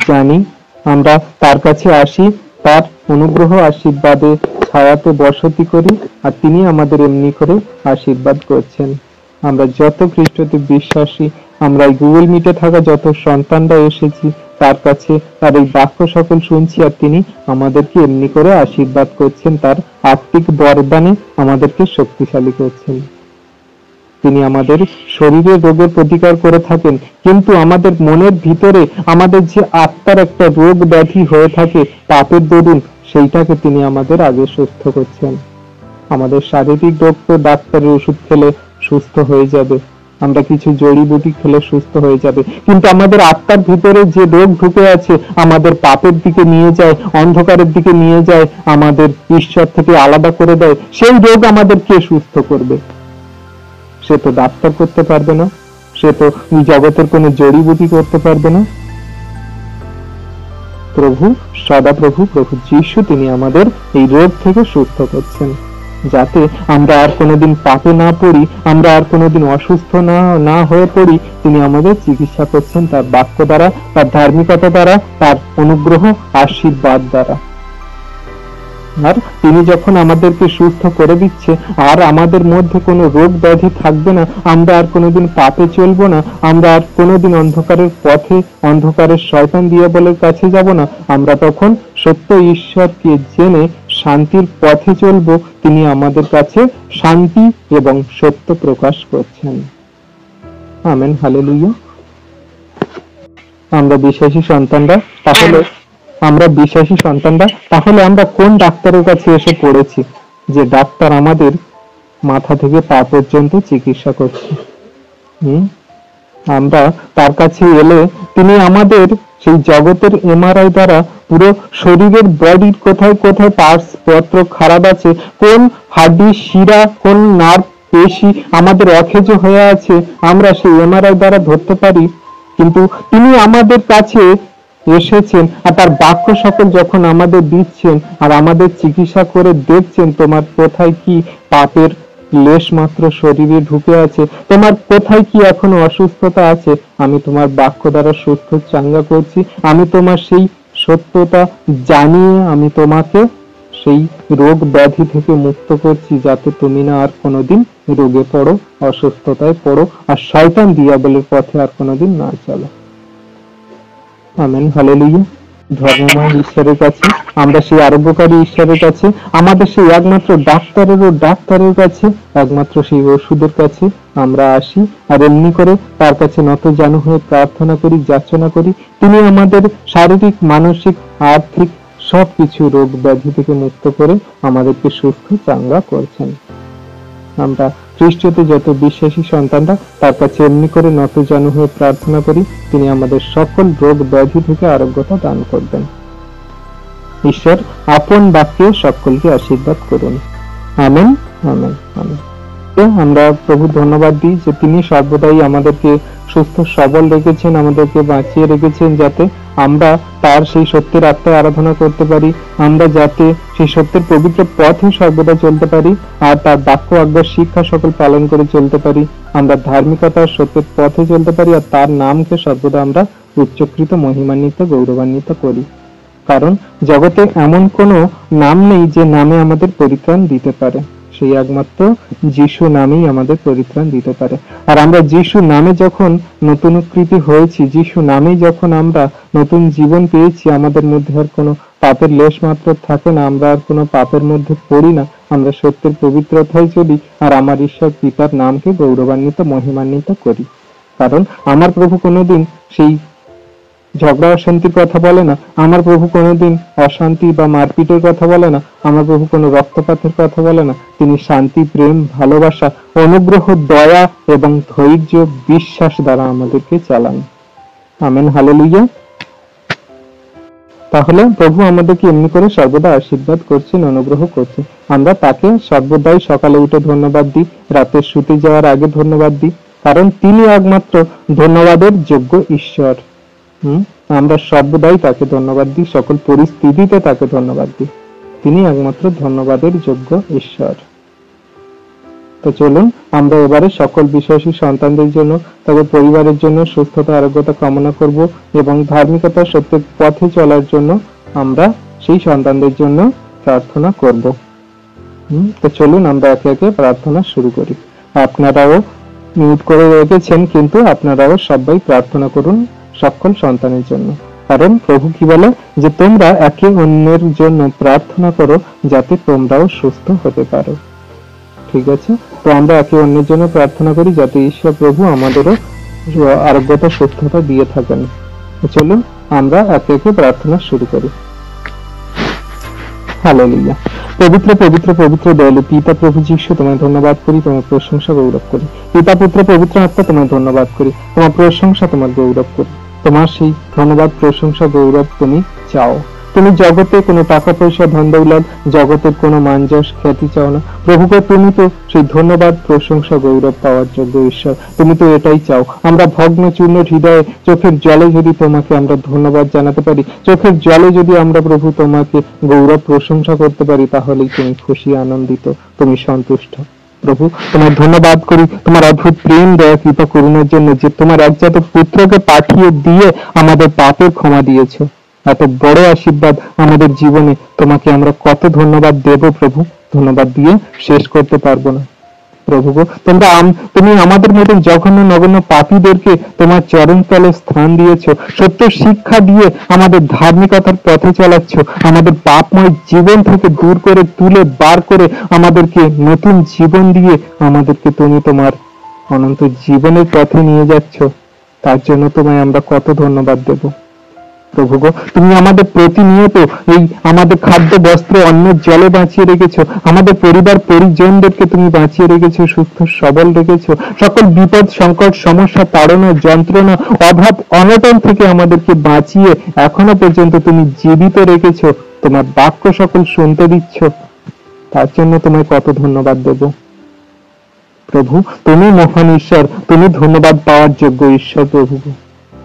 জানি, আমরা তার কাছে আসি, তার অনুগ্রহ আশীর্বাদে ছায়াতে বসতি করি, আর তিনি আমাদের এমনি করে আশীর্বাদ করছেন। আমরা যত খ্রিস্টতে বিশ্বাসী, আমরা এই গুগল মিটে থাকা যত সন্তানরা এসেছি তার কাছে, তার এই বাক্য সকল শুনছি, আর তিনি আমাদেরকে এমনি করে আশীর্বাদ করছেন, তার আত্মিক বরদানে আমাদেরকে শক্তিশালী করছেন। তিনি আমাদের শরীরের রোগের প্রতিকার করে থাকেন, কিন্তু আমাদের মনের ভিতরে আমাদের যে আত্মার একটা রোগ ব্যাধি হয়ে থাকে পাপের দরুন, সেইটাকে তিনি আমাদের আগে সুস্থ করছেন। আমাদের শারীরিক রোগ তো ডাক্তারের ওষুধ খেলে সুস্থ হয়ে যাবে, আমরা কিছু জড়িবুটি খেলে সুস্থ হয়ে যাবে, কিন্তু আমাদের আত্মার ভিতরে যে রোগ ঢুকে আছে, আমাদের পাপের দিকে নিয়ে যায়, অন্ধকারের দিকে নিয়ে যায়, আমাদের ঈশ্বর থেকে আলাদা করে দেয়, সেই রোগ আমাদের কে সুস্থ করবে? সে তো ডাক্তার করতে পারবে না, সে তো জগতের কোনো জড়িবুটি করতে পারবে না। প্রভু, সদাপ্রভু, প্রভু যীশু, তিনি আমাদের এই রোগ থেকে সুস্থ করছেন, যাতে আমরা আর কোনোদিন পাপে না পড়ি, আমরা আর কোনোদিন অসুস্থ না হয়ে পড়ি। তিনি আমাদের চিকিৎসা করছেন তার বাক্য দ্বারা, তার ধার্মিকতা দ্বারা, তার অনুগ্রহ আশীর্বাদ দ্বারা। আর তিনি যখন আমাদেরকে সুস্থ করে দিচ্ছে, আর আমাদের মধ্যে কোনো রোগ ব্যাধি থাকবে না, আমরা আর কোনোদিন পাপে চলবো না, আমরা আর কোনোদিন অন্ধকারের পথে, অন্ধকারের শয়তান দিয়াবলের কাছে যাব না, আমরা তখন সত্য ঈশ্বরকে জেনে শান্তির পথে চলবো। তিনি আমাদের কাছে শান্তি এবং সত্য প্রকাশ করছেন। Amen, hallelujah. আমরা বিশ্বাসী সন্তানরা, তাহলে আমরা কোন ডাক্তারের কাছে এসে পড়েছি, যে ডাক্তার আমাদের মাথা থেকে পা পর্যন্ত চিকিৎসা করছে। আমরা তার কাছে এলে তিনি আমাদের সেই জগতের এমআরআই দ্বারা পুরো শরীরের বডির কোথায় কোথায় পার্টস পত্র খারাপ আছে, কোন হাড্ডি শিরা কোন নার্ভ পেশি আমাদের অকেজ হয়ে আছে, আমরা সেই এমআরআই দ্বারা ধরতে পারি। কিন্তু তিনি আমাদের কাছে এসেছেন আর তার বাক্য সকল যখন আমাদের দিচ্ছেন আর আমাদের চিকিৎসা করে দেখছেন তোমার কোথায় কি পাপের লেশ মাত্র শরীরে ঢুকে আছে, তোমার কোথায় কি এখনো অসুস্থতা আছে, আমি তোমার বাক্য দ্বারা সুস্থ চাঙ্গা করছি। আমি তোমার সেই সত্যতা জানিয়ে আমি তোমাকে সেই রোগ ব্যাধি থেকে মুক্ত করছি, যাতে তুমি না আর কোনোদিন রোগে পড়ো, অসুস্থতায় পড়ো, আর শয়তান দিয়াবলের পথে আর কোনোদিন না চলো। Amen, hallelujah. ধর্মময় ঈশ্বরের কাছে, আমরা সেই আরোগ্যকারী ঈশ্বরের কাছে, আমাদের সেই একমাত্র ডাক্তারের কাছে, একমাত্র সেই ওষুধের কাছে আমরা আসি আর এমনি করে তার কাছে নত জানু হয়ে প্রার্থনা করি, যাচনা করি। তিনি আমাদের শারীরিক, মানসিক, আর্থিক সবকিছু রোগ ব্যাধি থেকে মুক্ত করে আমাদেরকে সুস্থ চাঙ্গা করছেন। আমরা খ্রিস্টতে যত বিশ্বাসী সন্তানরা তার কাছে এমনি করে নত জানু হয়ে প্রার্থনা করি, তিনি আমাদের সকল রোগ ব্যাধি থেকে আরোগ্যতা দান করবেন। ঈশ্বর আপন বাক্যে সকলকে আশীর্বাদ করুন। Amen, amen, amen. আমরা প্রভু ধন্যবাদ দিই যে তিনি সর্বদাই আমাদেরকে সুস্থ সবল রেখেছেন, আমাদেরকে বাঁচিয়ে রেখেছেন, যাতে আমরা তার সেই সত্যের আত্মায় আরাধনা করতে পারি, আমরা যাতে সেই সত্যের পবিত্র পথে সর্বদা চলতে পারি আর তার বাক্য আজ্ঞা শিক্ষা সকল পালন করে চলতে পারি, আমরা ধার্মিকতার সত্যের পথে চলতে পারি আর তার নামকে সর্বদা আমরা উচ্চকৃত, মহিমান্বিত, গৌরবান্বিত করি। কারণ জগতে এমন কোনো নাম নেই যে নামে আমাদের পরিত্রাণ দিতে পারে, সেই একমাত্র যিশু নামেই আমাদের পরিত্রাণ দিতে পারে। আর আমরা যিশু নামে যখন নতুনকৃতি হয়েছি, যিশু নামেই যখন আমরা নতুন জীবন পেয়েছি, আমাদের মধ্যে আর কোনো পাপের লেশ মাত্র থাকে না, আমরা আর কোনো পাপের মধ্যে পড়ি না, আমরা সত্যের পবিত্রতায় চলি আর আমার ঈশ্বর পিতার নামকে গৌরবান্বিত, মহিমান্বিত করি। কারণ আমার প্রভু কোনোদিন সেই ঝগড়া অশান্তির কথা বলে না, আমার প্রভু কোনোদিন অশান্তি বা মারপিটের কথা বলে না, আমার প্রভু কোনো রক্তপাতের কথা বলে না। তিনি শান্তি, প্রেম, ভালোবাসা, অনুগ্রহ, দয়া এবং ধৈর্য, বিশ্বাস দ্বারা আমাদেরকে চালান। Amen, hallelujah. তাহলে প্রভু আমাদেরকে এমনি করে সর্বদা আশীর্বাদ করছেন, অনুগ্রহ করছেন। আমরা তাকে সর্বদাই সকালে উঠে ধন্যবাদ দিই, রাতে শুতে যাওয়ার আগে ধন্যবাদ দিই, কারণ তিনি একমাত্র ধন্যবাদের যোগ্য ঈশ্বর। আমরা সর্বদাই তাকে ধন্যবাদ দিই, সকল পরিস্থিতিতে তাকে ধন্যবাদ দিই, তিনি একমাত্র ধন্যবাদের যোগ্য ঈশ্বর। তো চলুন আমরা এবারে সকল বিশ্বাসী সন্তানদের জন্য, তাদের পরিবারের জন্য সুস্থতা, আরোগ্যতা কামনা করব এবং ধার্মিকতা, সত্যের পথে চলার জন্য আমরা সেই সন্তানদের জন্য প্রার্থনা করব। তো চলুন আমরা একে একে প্রার্থনা শুরু করি। আপনারাও মিউট করে রেখেছেন, কিন্তু আপনারাও সবাই প্রার্থনা করুন সকল সন্তানের জন্য। কারণ প্রভু কি বলে যে তোমরা একে অন্যের জন্য প্রার্থনা করো যাতে তোমরাও সুস্থ হতে পারো। ঠিক আছে, তো আমরা একে অন্যের জন্য প্রার্থনা করি যাতে ঈশ্বর প্রভু আমাদেরও আরোগ্যতা, সুস্থতা দিয়ে থাকেন। চলুন আমরা একে একে প্রার্থনা শুরু করি। হালেলুয়া। পবিত্র পবিত্র পবিত্র দয়ালু পিতা প্রভু যীশু, তোমায় ধন্যবাদ করি, তোমার প্রশংসা গৌরব করি। পিতা, পুত্র, পবিত্র আত্মা, তোমায় ধন্যবাদ করি, তোমার প্রশংসা, তোমার গৌরব করি। তোমার সেই ধন্যবাদ, প্রশংসা, গৌরব তুমি চাও। তুমি জগতে কোনো টাকা পয়সা, ধন দৌলত, জগতের কোনো মান যশ খ্যাতি চাও না প্রভুকে। তুমি তো সেই ধন্যবাদ, প্রশংসা, গৌরব পাওয়ার যোগ্য ঈশ্বর, তুমি তো এটাই চাও। আমরা ভগ্ন চূর্ণ হৃদয়ে চোখের জলে যদি তোমাকে আমরা ধন্যবাদ জানাতে পারি, চোখের জলে যদি আমরা প্রভু তোমাকে গৌরব, প্রশংসা করতে পারি, তাহলেই তুমি খুশি, আনন্দিত, তুমি সন্তুষ্ট। প্রভু তোমার ধন্যবাদ করি তোমার অদ্ভুত প্রেম, দয়া, কৃপা, করুণার জন্য, যে তোমার একজাত পুত্রকে পাঠিয়ে দিয়ে আমাদের পাপের ক্ষমা দিয়েছো। এত বড় আশীর্বাদ আমাদের জীবনে, তোমাকে আমরা কত ধন্যবাদ দেব প্রভু, ধন্যবাদ দিয়ে শেষ করতে পারবো না। প্রভু গো, তুমি আমাদের মতন জঘন্য নগণ্য পাপীদেরকে তোমার চরণতলে স্থান দিয়েছো, সত্য শিক্ষা দিয়ে আমাদের ধার্মিকতার পথে চালাচ্ছ, আমাদের পাপময় জীবন থেকে দূর করে তুলে বার করে আমাদেরকে নতুন জীবন দিয়ে আমাদেরকে তুমি তোমার অনন্ত জীবনের পথে নিয়ে যাচ্ছ। তার জন্য তোমায় আমরা কত ধন্যবাদ দেব প্রভু গো, তুমি আমাদের প্রতিনিয়ত এই আমাদের খাদ্য, বস্ত্র, অন্ন, জলে বাঁচিয়ে রেখেছো। আমাদের পরিবার পরিজনদেরকে তুমি বাঁচিয়ে রেখেছো, সুস্থ সবল রেখেছো। সকল বিপদ, সংকট, সমস্যা, তাড়না, যন্ত্রণা, অভাব, অনটন থেকে আমাদেরকে বাঁচিয়ে এখনো পর্যন্ত তুমি জীবিত রেখেছো। তোমার বাক্য সকল শুনতে দিচ্ছ, তার জন্য তোমায় কত ধন্যবাদ দেব। প্রভু, তুমি মহান ঈশ্বর, তুমি ধন্যবাদ পাওয়ার যোগ্য ঈশ্বর। প্রভু,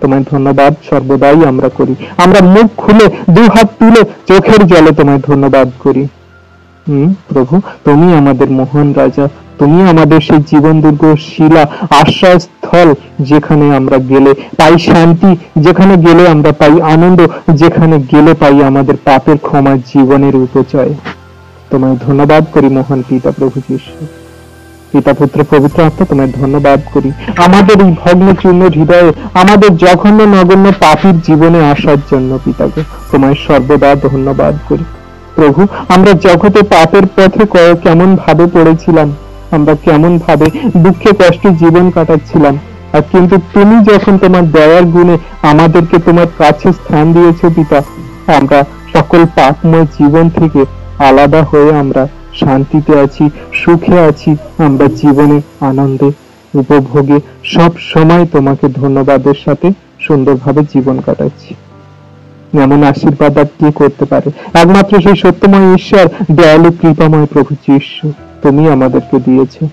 তোমায় ধন্যবাদ সর্বদাই আমরা করি। আমরা মুখ খুলে, দু হাত তুলে, চোখের জলে তোমায় ধন্যবাদ করি। প্রভু, তুমি আমাদের মহান রাজা, তুমি আমাদের সেই জীবন দুর্গ, শিলা, আশ্রয়স্থল, যেখানে আমরা গেলে পাই শান্তি, যেখানে গেলে আমরা পাই আনন্দ, যেখানে গেলে পাই আমাদের পাপের ক্ষমা, জীবনের উপচয়। তোমায় ধন্যবাদ করি মহান পিতা প্রভু যীশু। পিতা, পুত্র, পবিত্র আত্মা, তোমায় ধন্যবাদ করি আমাদের এই ভগ্ন চূর্ণ হৃদয়ে, আমাদের জঘন্য নগণ্য পাপীর জীবনে আসার জন্য। পিতাকে তোমায় সর্বদা ধন্যবাদ করি। প্রভু, আমরা জগতে পাপের পথে কেমন ভাবে পড়েছিলাম, আমরা কেমন ভাবে দুঃখে কষ্টে জীবন কাটাচ্ছিলাম, আর কিন্তু তুমি যখন তোমার দয়ার গুণে আমাদেরকে তোমার কাছে স্থান দিয়েছো পিতা, আমরা সকল পাপময় জীবন থেকে আলাদা হয়ে আমরা শান্তিতে আছি, সুখে আছি। আমরা জীবনে আনন্দে, উপভোগে সব সময় তোমাকে ধন্যবাদের সাথে সুন্দরভাবে জীবন কাটাচ্ছি। এমন আশীর্বাদ আর কে করতে পারে? একমাত্র সেই সত্যময় ঈশ্বর, দয়ালু কৃপাময় প্রভু যীশু, তুমি আমাদেরকে দিয়েছো।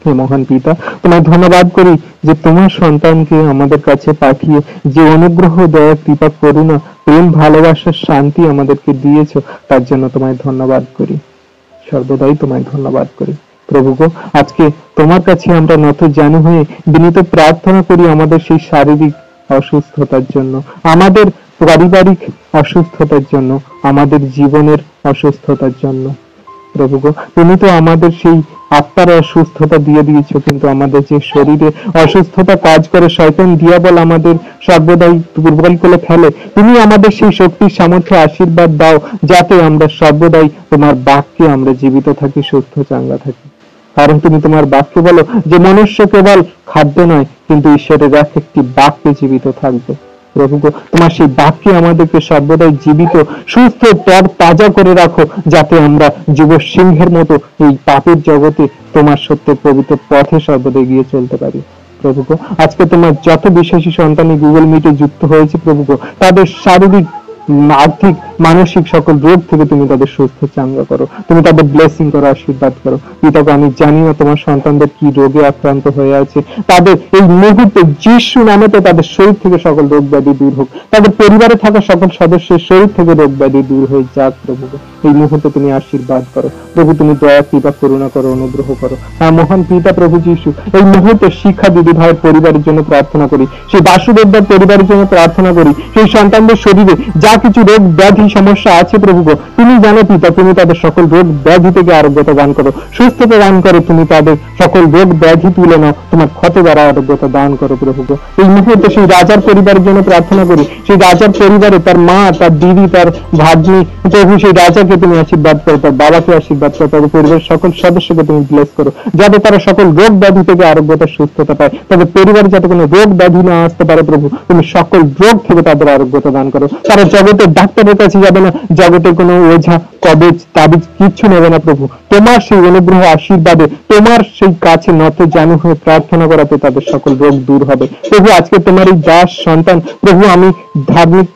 হে মহান পিতা, তোমায় ধন্যবাদ করি যে তোমার সন্তানকে আমাদের কাছে পাঠিয়ে যে অনুগ্রহ, দয়া, কৃপা, করুণা, প্রেম, ভালোবাসার শান্তি আমাদেরকে দিয়েছো, তার জন্য তোমায় ধন্যবাদ করি। সর্বদাই তোমায় ধন্যবাদ করি। প্রভু গো, আজকে তোমার কাছে আমরা নত জানু হয়ে বিনীত প্রার্থনা করি আমাদের সেই শারীরিক অসুস্থতার জন্য, আমাদের পারিবারিক অসুস্থতার জন্য, আমাদের জীবনের অসুস্থতার জন্য। প্রভু গো, তুমি তো আমাদের সেই আত্মার অসুস্থতা দিয়ে দিয়েছো, কিন্তু আমাদের যে শরীরে অসুস্থতা কাজ করে, শয়তান দিয়াবল আমাদের সর্বদাই দুর্বল করে ফেলে, তুমি আমাদের সেই শক্তির সামর্থ্য আশীর্বাদ দাও, যাতে আমরা সর্বদাই তোমার বাক্যে আমরা জীবিত থাকি, সুস্থ চাঙ্গা থাকি। কারণ তুমি তোমার বাক্যে বলো যে মনুষ্য কেবল খাদ্য নয়, কিন্তু ঈশ্বরের এক একটি বাক্যে জীবিত থাকবে। প্রভু গো, তোমার সেই বাক্যে আমাদেরকে সর্বদাই জীবিত, সুস্থ, তর তাজা করে রাখো, যাতে আমরা যুব সিংহের মতো এই পাপের জগতে তোমার সত্যের পবিত্র পথে সর্বদা এগিয়ে চলতে পারি। প্রভু গো, আজকে তোমার যত বিশ্বাসী সন্তান গুগল মিটে যুক্ত হয়েছে প্রভু গো, তাদের শারীরিক, আর্থিক, মানসিক সকল রোগ থেকে তুমি তাদের সুস্থ চাঙ্গা করো, তুমি তাদের ব্লেসিং করো, আশীর্বাদ করো। পিতাকে, আমি জানি না তোমার সন্তানদের কি রোগে আক্রান্ত হয়ে আছে, তাদের এই মুহূর্তে যিশু নামে তো তাদের শরীর থেকে সকল রোগ ব্যাধি দূর হোক, তাদের পরিবারে থাকা সকল সদস্যের শরীর থেকে রোগ ব্যাধি দূর হয়ে যাক। প্রভু এই মুহূর্তে তুমি আশীর্বাদ করো। প্রভু, তুমি দয়া, কৃপা, করুণা করো, অনুগ্রহ করো। হ্যাঁ মহান পিতা প্রভু যিশু, এই মুহূর্তে শিক্ষা দিদি ভাইয়ের পরিবারের জন্য প্রার্থনা করি, সেই বাসুদেবদার পরিবারের জন্য প্রার্থনা করি, সেই সন্তানদের শরীরে যা কিছু রোগ ব্যাধি সমস্যা আছে প্রভু গো, তুমি জানো পিতা, তুমি তাদের সকল রোগ ব্যাধি থেকে আরোগ্যতা দান করো, সুস্থতা দান করো, তুমি তাদের সকল রোগ ব্যাধি তুলে নাও, তোমার ক্ষত দ্বারা আরোগ্যতা দান করো প্রভু গো। এই মুহূর্তে সেই রাজার পরিবারের জন্য প্রার্থনা করি, সেই রাজার পরিবারে তার মা, তার দিদি, তার ভাগ্নি, প্রভু সেই রাজাকে তুমি আশীর্বাদ করো, তার বাবাকে আশীর্বাদ করো, তাদের পরিবারের সকল সদস্যকে তুমি ব্লেস করো, যাতে তারা সকল রোগ ব্যাধি থেকে আরোগ্যতা, সুস্থতা পায়, তাদের পরিবারে যাতে কোনো রোগ ব্যাধি না আসতে পারে প্রভু, তুমি সকল রোগ থেকে তাদের আরোগ্যতা দান করো। তারা জগতের ডাক্তারের কাছে যাবে না, জগতের কোনো ওঝা, কবজ, তাবিজ কিচ্ছু নেবে না প্রভু, তোমার সেই অনুগ্রহ আশীর্বাদে, তোমার সেই কাছে নত জানু হয়ে প্রার্থনা করাতে তাদের সকল রোগ দূর হবে। প্রভু, আজকে তোমার এই দাস সন্তান প্রভু, আমি ধার্মিক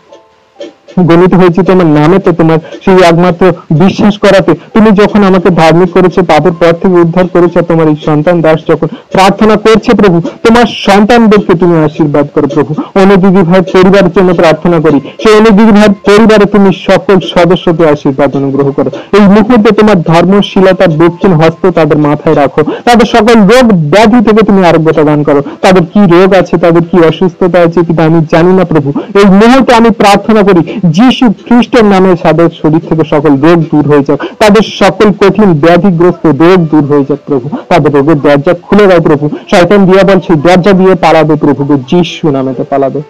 গণিত হয়েছি তোমার নামে, তো তোমার সেই একমাত্র বিশ্বাস করাতে তুমি যখন আমাকে ধার্মিক করেছো, পাপের পথ থেকে উদ্ধার করেছো, তোমার এই সন্তান দাস যখন প্রার্থনা করছে প্রভু, তোমার সন্তানদেরকে তুমি আশীর্বাদ করো প্রভু। অনুদিদি ভাইয়ের পরিবারের জন্য প্রার্থনা করি, সেই অনুদিদি ভাইয়ের পরিবারে তুমি সকল সদস্যকে আশীর্বাদ অনুগ্রহ করো। এই মুহূর্তে তোমার ধর্মশীলতার দক্ষিণ হস্ত তাদের মাথায় রাখো, তাদের সকল রোগ ব্যাধি থেকে তুমি আরোগ্যতা দান করো। তাদের কি রোগ আছে, তাদের কি অসুস্থতা আছে কিন্তু আমি জানি না প্রভু, এই মুহূর্তে আমি প্রার্থনা করি যিশু খ্রিস্টের নামে তাদের শরীর থেকে সকল রোগ দূর হয়ে যাক, তাদের সকল কঠিন ব্যাধিগ্রস্ত রোগ দূর হয়ে যাক প্রভু, তাদের রোগের দরজা খুলে দাও প্রভু। শয়তান দিয়াবল সেই দরজা দিয়ে পালাবে প্রভু, যিশু নামেতে পালাবে।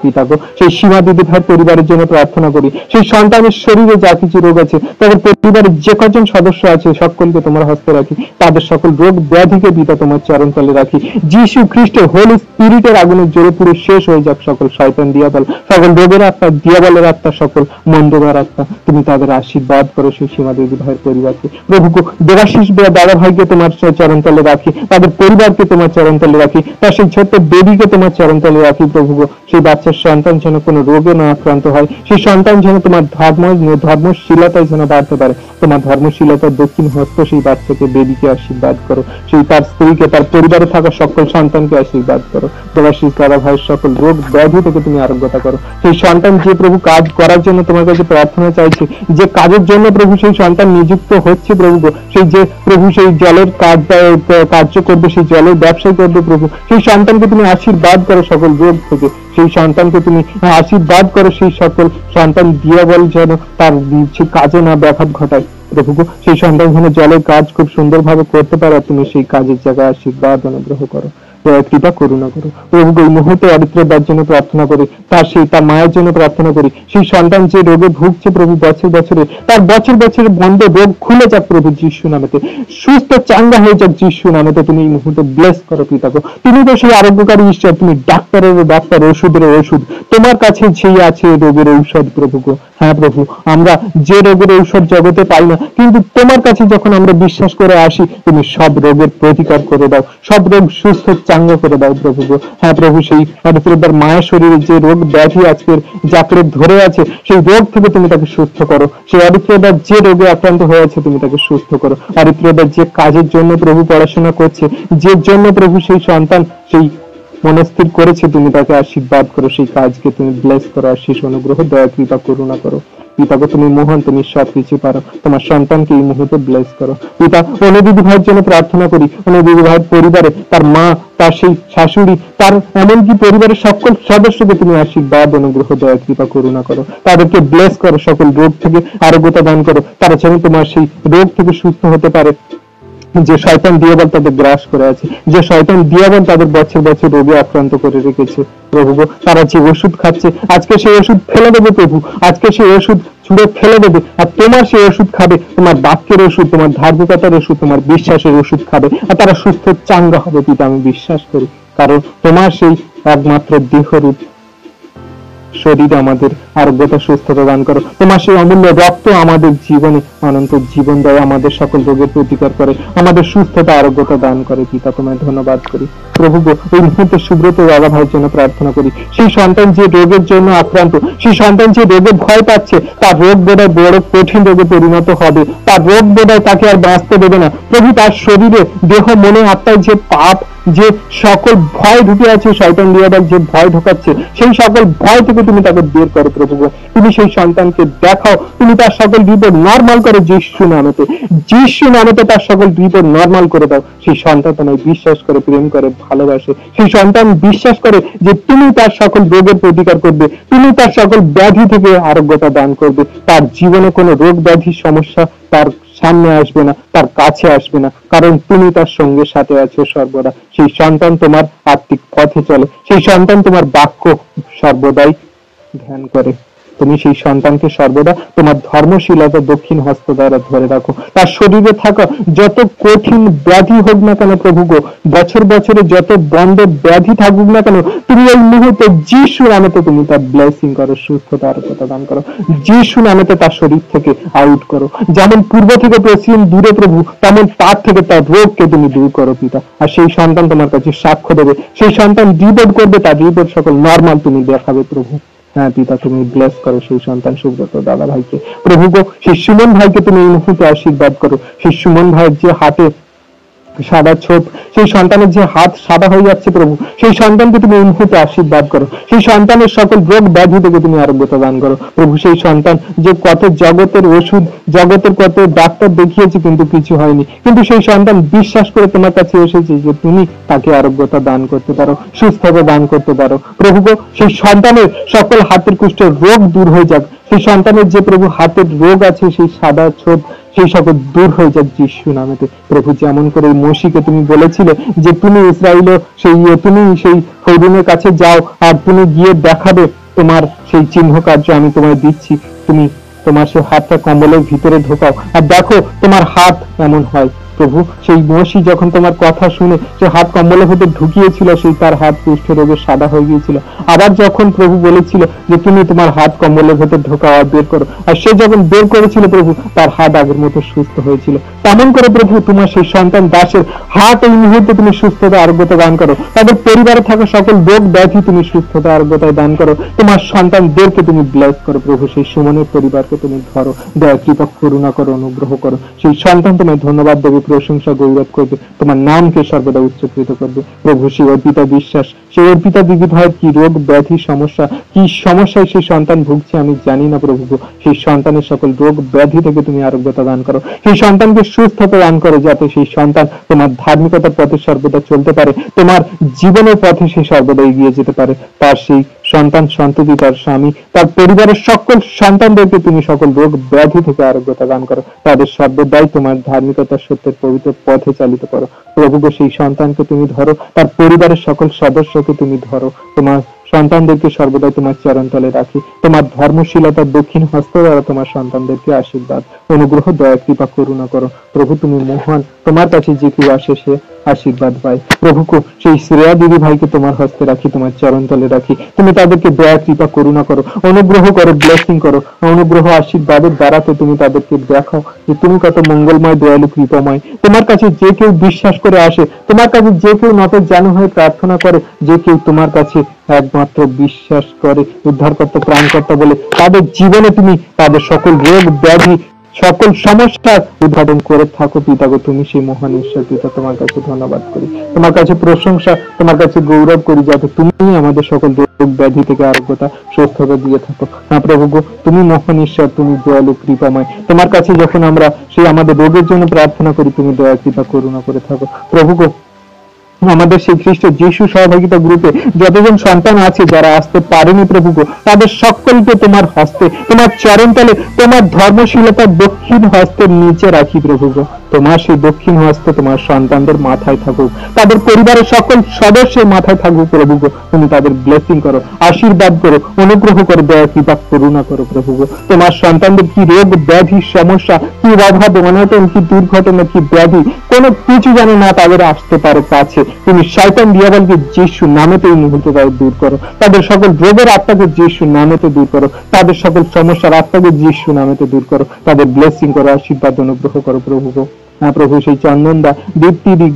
পিতা গো, সেই সীমা দিদি ভাইয়ের পরিবারের জন্য প্রার্থনা করি। সেই সন্তানের শরীরে যা কিছু রোগ আছে, তাদের পরিবারের যে কজন সদস্য আছে সকলকে তোমার হস্তে রাখি। তাদের সকল রোগ ব্যাধিকে পিতা তোমার চরণ তলে রাখি। যিশু খ্রিস্টের হোলি স্পিরিটের আগুনের জোরে পুরো শেষ হয়ে যাক সকল শয়তান দিয়াবল, সকল রোগের আত্মা, দিয়াবলের আত্মা, সকল মন্দকার আত্মা। তুমি তাদের আশীর্বাদ করো সেই সীমা দিদি ভাইয়ের পরিবারকে। প্রভু গো, দেবাশিস দাদা ভাইকে তোমার চরণ তলে রাখি, তাদের পরিবারকে তোমার চরণ তলে রাখি, তার সেই ছোট্ট বেবিকে তোমার চরণ তলে রাখি। প্রভু গো, সেই বাচ্চার সন্তান যেন কোনো রোগে না আক্রান্ত হয়, সেই সন্তান যেন তোমার ধর্মশীলতায় যেন বাড়তে পারে। তোমার ধর্মশীলতার দক্ষিণ হস্ত সেই বাচ্চাকে, বেবিকে আশীর্বাদ করো, সেই তার স্ত্রীকে, তার পরিবারে থাকা সকল সন্তানকে আশীর্বাদ করো। দেবাশিস দাদা ভাইয়ের সকল রোগ ব্যাধি থেকে তুমি আরোগ্যতা করো। সেই সন্তান যে প্রভু কাজ করার জন্য তোমার কাছে প্রার্থনা চাইছে, যে কাজের জন্য প্রভু সেই সন্তান নিযুক্ত হচ্ছে প্রভু গো, সেই যে প্রভু সেই জলের কার্য করবে, সেই জলের ব্যবসায় করবে প্রভু, সেই সন্তানকে তুমি আশীর্বাদ করো সকল রোগ থেকে। সেই সন্তানকে তুমি আশীর্বাদ করো, সেই সকল সন্তান দিয়াবল যেন তার কাজে না ব্যাঘাত ঘটায় প্রভু গো। সেই সন্তান যেন জলের কাজ খুব সুন্দরভাবে করতে পারে, তুমি সেই কাজের জায়গায় আশীর্বাদ অনুগ্রহ করো, কৃপা করুণা করো প্রভু গো। এই মুহূর্তে অরিত্রদার জন্য প্রার্থনা করি, তার মায়ের জন্য প্রার্থনা করি। সেই সন্তান যে রোগে ভুগছে প্রভু বছর বছরে, তার বছর বছরে বন্ধ রোগ খুলে যাক প্রভু যিশু নামেতে, সুস্থ চাঙ্গা হয়ে যাক যিশু নামেতে। তুমি এই মুহূর্তে ব্লেস করো পিতা গো। তুমি তো সেই আরোগ্যকারী ঈশ্বর, তুমি ডাক্তারের ডাক্তার, ওষুধের ওষুধ, তোমার কাছে সেই আছে রোগের ঔষধ প্রভু গো। হ্যাঁ প্রভু, আমরা যে রোগের ঔষধ জগতে পাই না, কিন্তু তোমার কাছে যখন আমরা বিশ্বাস করে আসি, তুমি সব রোগের প্রতিকার করে দাও, সব রোগ সুস্থ চাঙ্গা করে দাও প্রভু গো। হ্যাঁ প্রভু, সেই অরিত্রদার মায়ের শরীরে যে রোগ ব্যাধি আজকের জাকড়ে ধরে আছে, সেই রোগ থেকে তুমি তাকে সুস্থ করো। সেই অরিত্রদার যে রোগে আক্রান্ত হয়ে আছে, তুমি তাকে সুস্থ করো। অরিত্রদার যে কাজের জন্য প্রভু পড়াশোনা করছে, যে জন্য প্রভু সেই সন্তান সেই মনস্থির করেছে, তুমি তাকে আশীর্বাদ করো, সেই কাজকে তুমি ব্লেস করো, আশীষ অনুগ্রহ দয়া কৃপা করুণা করো। পিতাকে তুমি মহান, তুমি সবকিছু পারো, তোমার সন্তানকে এই মুহূর্তে ব্লেস করো। পিতা, অনুদিদি ভাইয়ের জন্য প্রার্থনা করি। অনুদিদি ভাইয়ের পরিবারে তার মা, তার সেই শাশুড়ি, তার এমনকি পরিবারের সকল সদস্যকে তুমি আশীর্বাদ অনুগ্রহ দয়া কৃপা করুণা করো, তাদেরকে ব্লেস করো, সকল রোগ থেকে আরোগ্যতা দান করো, তারা যেন তোমার সেই রোগ থেকে সুস্থ হতে পারে। যে শয়তান দিয়াবল তাদের গ্রাস করে আছে, যে শয়তান দিয়াবল তাদের বছর বছর রোগে আক্রান্ত করে রেখেছে প্রভু গো, তারা যে ওষুধ খাচ্ছে, আজকে সেই ওষুধ ফেলে দেবে প্রভু, আজকে সেই ওষুধ ছুঁড়ে ফেলে দেবে, আর তোমার সেই ওষুধ খাবে, তোমার বাক্যের ওষুধ, তোমার ধার্মিকতার ওষুধ, তোমার বিশ্বাসের ওষুধ খাবে, আর তারা সুস্থ চাঙ্গা হবে পিতা, আমি বিশ্বাস করি। কারণ তোমার সেই একমাত্র দেহরূপ শরীরে আমাদের আরোগ্যতা সুস্থতা দান করো, তোমার সেই অমূল্য রক্ত আমাদের জীবনে অনন্ত জীবন দেয়, আমাদের সকল রোগের প্রতিকার করে, আমাদের সুস্থতা আরোগ্যতা দান করে পিতা, তোমায় ধন্যবাদ করি প্রভু গো। এই মুহূর্তে সুব্রত দাদা ভাইয়ের জন্য প্রার্থনা করি। সেই সন্তান যে রোগের জন্য আক্রান্ত, সেই সন্তান যে রোগে ভয় পাচ্ছে, তার রোগ বোধহয় বড় কঠিন রোগে পরিণত হবে, তার রোগ বোধহয় তাকে আর বাঁচতে দেবে না প্রভু। তার শরীরে, দেহ, মনে, আত্মায় যে পাপ, যে সকল ভয় ঢুকে আছে, শয়তান দিয়াবল যে ভয় ঢোকাচ্ছে, সেই সকল ভয় থেকে তুমি তাকে বের করো প্রভু গো। তুমি সেই সন্তানকে দেখাও, তুমি তার সকল রিপোর্ট নর্মাল করো যিশু নামেতে, যিশু নামেতে তার সকল রিপোর্ট নর্মাল করে দাও। সেই সন্তান তোমায় বিশ্বাস করে, প্রেম করে, ভালোবাসে, সেই সন্তান বিশ্বাস করে যে তুমি তার সকল রোগের প্রতিকার করবে, তুমি তার সকল ব্যাধি থেকে আরোগ্যতা দান করবে, তার জীবনে কোনো রোগ ব্যাধি সমস্যা তার সামনে আসবে না, তার কাছে আসবে না, কারণ তুমি তার সঙ্গে সাথে আছো সর্বদা। সেই সন্তান তোমার আত্মিক পথে চলে, সেই সন্তান তোমার বাক্য সর্বদাই ধ্যান করে, তুমি সেই সন্তানকে সর্বদা তোমার ধর্মশীলতা দক্ষিণ হস্ত দ্বারা ধরে রাখো। তার শরীরে থাকা যত কঠিন ব্যাধি হোক না কেন প্রভু গো, বছর বছরে যত বন্ধ ব্যাধি থাকুক না কেন, তুমি এই মুহূর্তে যিশু নামেতে তুমি তার ব্লেসিং করো, সুস্থতা আরোগ্যতা দান করো, যিশু নামেতে তার শরীর থেকে আউট করো। যেমন পূর্ব থেকে পশ্চিম দূরে প্রভু, তেমন তার থেকে তার রোগকে তুমি দূর করো পিতা। আর সেই সন্তান তোমার কাছে সাক্ষ্য দেবে, সেই সন্তান রিপোর্ট করবে, তার রিপোর্ট সকল নর্মাল তুমি দেখাবে প্রভু। হ্যাঁ পিতা, তুমি ব্লেস করো সেই সন্তান সুব্রত দাদা ভাইকে প্রভু গো। সেই সুমন ভাইকে তুমি এই মুহূর্তে আশীর্বাদ করো। সেই সুমন ভাইয়ের যে হাতে সাদা ছোপ, সেই সন্তানের যে হাত সাদা হয়ে যাচ্ছে প্রভু, সেই সন্তানকে তুমি এই মুহূর্তে আশীর্বাদ করো, সেই সন্তানের সকল রোগ ব্যাধি থেকে তুমি আরোগ্যতা দান করো প্রভু। সেই সন্তান যে কত জগতের ওষুধ, জগতের কত ডাক্তার দেখিয়েছে কিন্তু কিছু হয়নি, কিন্তু সেই সন্তান বিশ্বাস করে তোমার কাছে এসেছে যে তুমি তাকে আরোগ্যতা দান করতে পারো, সুস্থতা দান করতে পারো প্রভু গো। সেই সন্তানের সকল হাতের কুষ্ঠের রোগ দূর হয়ে যাক, সেই সন্তানের যে প্রভু হাতের রোগ আছে, সেই সাদা ছোপ, সেই সকল দূর হয়ে যাক যিশু নামেতে প্রভু। যেমন করে মোশিকে তুমি বলেছিলে যে তুমি ইসরায়েলের তুমি সেই ফরৌনের কাছে যাও আর তুমি গিয়ে দেখাবে তোমার সেই চিহ্ন কার্য আমি তোমায় দিচ্ছি, তুমি তোমার সেই হাতটা কম্বলের ভিতরে ঢোকাও আর দেখো তোমার হাত এমন হয়। প্রভু সেই মোশি যখন তোমার কথা শুনে সে হাত কম্বলের ভিতরে ঢুকিয়েছিল, সেই তার হাত কুষ্ঠ রোগে সাদা হয়ে গিয়েছিল। আবার যখন প্রভু বলেছিল যে তুমি তোমার হাত কম্বলের ভিতরে ঢোকাও আর বের করো, আর সে যখন বের করেছিল প্রভু তার হাত আগের মতো সুস্থ হয়েছিল। তেমন করে প্রভু তোমার সেই সন্তান দাসের হাত এই মুহূর্তে তুমি সুস্থতা আরোগ্যতা দান করো, তাদের পরিবারে থাকা সকল রোগ ব্যাধি তুমি সুস্থতা আরোগ্যতায় দান করো। তোমার সন্তানদেরকে তুমি ব্লেস করো প্রভু, সেই সুমনের পরিবারকে তুমি ধরো, দয়া কৃপা করুণা করো, অনুগ্রহ করো। সেই সন্তান তোমায় ধন্যবাদ দেবে, প্রশংসা গৌরব করবে, তোমার নামকে সর্বদা উচ্চকৃত করবে প্রভু। সেই অর্পিতা বিশ্বাস, সেই অর্পিতা দিদি ভাইয়ের কি রোগ ব্যাধি সমস্যা, কি সমস্যায় সেই সন্তান ভুগছে আমি জানি না প্রভু, সেই সন্তানের সকল রোগ ব্যাধি থেকে তুমি আরোগ্যতা দান করো, সেই সন্তানকে সুস্থতা দান করো, যাতে সেই সন্তান তোমার ধার্মিকতার পথে সর্বদা চলতে পারে, তোমার জীবনের পথে সে সর্বদা এগিয়ে যেতে পারে। তার সেই সন্তান সন্ততি, তার স্বামী, তার পরিবারের সকল সন্তানদেরকে তুমি সকল রোগ ব্যাধি থেকে আরোগ্যতা দান করো, তাদের সর্বদাই তোমার ধার্মিকতার সত্যের পবিত্র পথে চালিত করো প্রভু। সেই সন্তানকে তুমি ধরো, তার পরিবারের সকল সদস্যকে তুমি ধরো, তোমার সন্তানদেরকে সর্বদাই তোমার চরণ তলে রাখি, তোমার ধর্মশীলতার দক্ষিণ হস্ত দ্বারা তোমার সন্তানদেরকে আশীর্বাদ অনুগ্রহ দয়া কৃপা করুণা করো প্রভু। তুমি মহান, তোমার কাছে যে কেউ আসে সে আশীর্বাদ পায় প্রভু। সেই শ্রেয়া দিদি ভাইকে তোমার হস্তে রাখি, তোমার চরণ তলে রাখি, তুমি তাদেরকে দয়া কৃপা করুণা করো, অনুগ্রহ করো, ব্লেসিং করো, অনুগ্রহ আশীর্বাদের দ্বারাতে তুমি তাদেরকে দেখাও যে তুমি কত মঙ্গলময়, দয়ালু, কৃপাময়। তোমার কাছে যে কেউ বিশ্বাস করে আসে, তোমার কাছে যে কেউ নত জানু হয়ে প্রার্থনা করে, যে কেউ তোমার কাছে একমাত্র বিশ্বাস করে উদ্ধারকর্তা প্রাণকর্তা বলে, তাদের জীবনে তুমি তাদের সকল রোগ ব্যাধি সকল সমস্যার উদ্ঘাটন করে থাকো পিতা গো। তুমি সেই মহান ঈশ্বর পিতা, তোমার কাছে ধন্যবাদ করি, তোমার কাছে প্রশংসা, তোমার কাছে গৌরব করি, যাতে তুমি আমাদের সকল রোগ ব্যাধি থেকে আরোগ্যতা সুস্থতা দিয়ে থাকো। হ্যাঁ প্রভু গো, তুমি মহান ঈশ্বর, তুমি দয়ালু কৃপাময়। তোমার কাছে যখন আমরা সেই আমাদের রোগের জন্য প্রার্থনা করি, তুমি দয়া কৃপা করুণা করে থাকো প্রভু গো। আমাদের সেই খ্রিস্ট যিশু সহভাগিতা গ্রুপে যতজন সন্তান আছে যারা আসতে পারেনি প্রভু গো, তাদের সকলকে তোমার হস্তে, তোমার চরণতলে, তোমার ধর্মশীলতার দক্ষিণ হস্তের নিচে রাখি প্রভু গো। তোমার সেই দক্ষিণ হস্ত তোমার সন্তানদের মাথায় থাকুক, তাদের পরিবারের সকল সদস্যের মাথায় থাকুক প্রভু গো। তুমি তাদের ব্লেসিং করো, আশীর্বাদ করো, অনুগ্রহ করো, দয়া কৃপা করুণা করো প্রভু গো। তোমার সন্তানদের কি রোগ ব্যাধি সমস্যা, কি অভাব অনটন, কি দুর্ঘটনা, কি ব্যাধি, কোনো কিছু যেন না তাদের আসতে পারে কাছে, তুমি শয়তান দিয়াবলকে যিশু নামেতে এই মুহূর্তে তাদের দূর করো, তাদের সকল রোগের আত্মাকে যিশু নামেতে দূর করো, তাদের সকল সমস্যার আত্মাকে যিশু নামেতে দূর করো, তাদের ব্লেসিং করো, আশীর্বাদ অনুগ্রহ করো প্রভু গো। হ্যাঁ প্রভু, সেই চন্দনদা, দীপ্তিদি,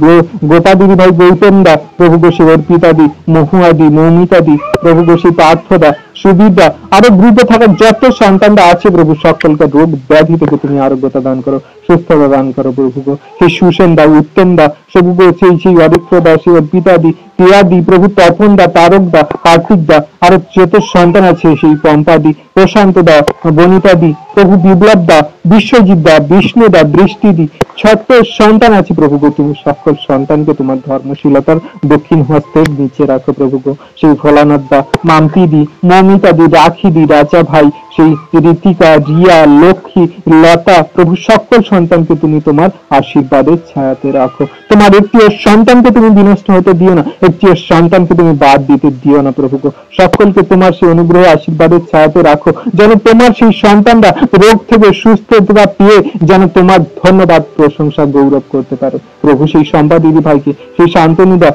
গোপা দিদি ভাই, গৌতম দা প্রভু গো, সেই অর্পিতাদি, মহুয়াদি, মৌমিতাদি প্রভু গো, সেই পার্থদা, সুবিধা, আরো গ্রুপে থাকা যত সন্তানরা আছে প্রভু, সকলকে রোগ ব্যাধি থেকে তুমি আরোগ্যতা দান করো, সুস্থতা দান করো প্রভু গো। সেই সুসেন দা, উত্তম দা প্রভু গো, সেই অরিত্র দা, সেই অর্পিতাদি, প্রিয়াদি প্রভু, তপন দা, তারক দা, কার্তিক দা, আরো যত সন্তান আছে সেই পম্পাদি, প্রশান্ত দা, বনিতাদি প্রভু, বিপ্লব দা, বিশ্বজিৎ দা, বিষ্ণু দা, বৃষ্টিদি, ছোট্ট সন্তান আছে প্রভু গো, তুমি সকল সন্তানকে তোমার ধর্মশীলতার দক্ষিণ হস্তের নিচে রাখো প্রভু গো। সেই ভোলানাথ দা, মাম্পিদি, মমিতাদি, রাখিদি, রাজা ভাই, সেই ঋতিকা, রিয়া, লক্ষ্মী, লতা প্রভু, সকল সন্তানকে তুমি তোমার আশীর্বাদের ছায়াতে রাখো। তোমার একটিও সন্তানকে তুমি বিনষ্ট হতে দিও না, একটিও সন্তানকে তুমি বাদ দিতে দিও না প্রভু গো। সকলকে তোমার সেই অনুগ্রহ আশীর্বাদের ছায়াতে রাখো, যেন তোমার সেই সন্তানরা রোগ থেকে সুস্থতা পেয়ে যেন তোমার ধন্যবাদ প্রশংসা গৌরব করতে পারে প্রভু। সেই সম্পা দিদি ভাইকে, সেই শান্তনুদা,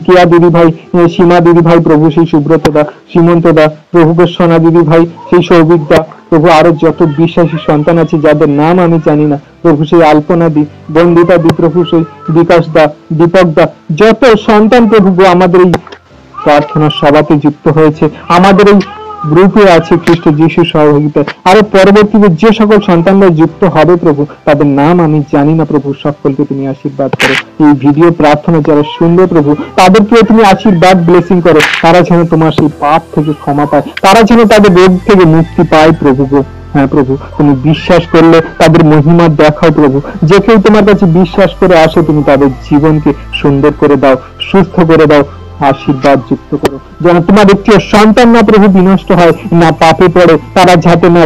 কিয়া দিদি ভাই, সীমা দিদি ভাই প্রভু, সেই সুব্রত দা, সীমন্ত দা প্রভু, সোনা দিদি ভাই, সেই সৌভিক দা প্রভু, আরো যত বিশ্বাসী সন্তান আছে যাদের নাম আমি জানি না প্রভু, সেই আলপনা দি, বন্দিতা দি প্রভু, সেই বিকাশ দা, দীপক দা, যত সন্তান প্রভু আমাদের এই প্রার্থনা সভাতে যুক্ত হয়েছে, আমাদের এই গ্রুপে আছে খ্রিস্ট যিশু সহযোগিতা, আরো পরবর্তীতে যে সকল সন্তানরা যুক্ত হবে প্রভু, তাদের নাম আমি জানি না প্রভু, সকলকে তুমি আশীর্বাদ করো। এই ভিডিও প্রার্থনা যারা শুনবে প্রভু, তাদেরকে তুমি আশীর্বাদ ব্লেসিং করো, তারা যেন তোমার সেই পাপ থেকে ক্ষমা পায়, তারা যেন তাদের রোগ থেকে মুক্তি পায় প্রভু গো। হ্যাঁ প্রভু, তুমি বিশ্বাস করলে তাদের মহিমা দেখাও প্রভু, যে কেউ তোমার কাছে বিশ্বাস করে আসে তুমি তাদের জীবনকে সুন্দর করে দাও, সুস্থ করে দাও, আশীর্বাদ যুক্ত করো। যেন তোমার একটি সন্তান না প্রভু বিনষ্ট হয়, না পাপে পড়ে, তারা যাতে না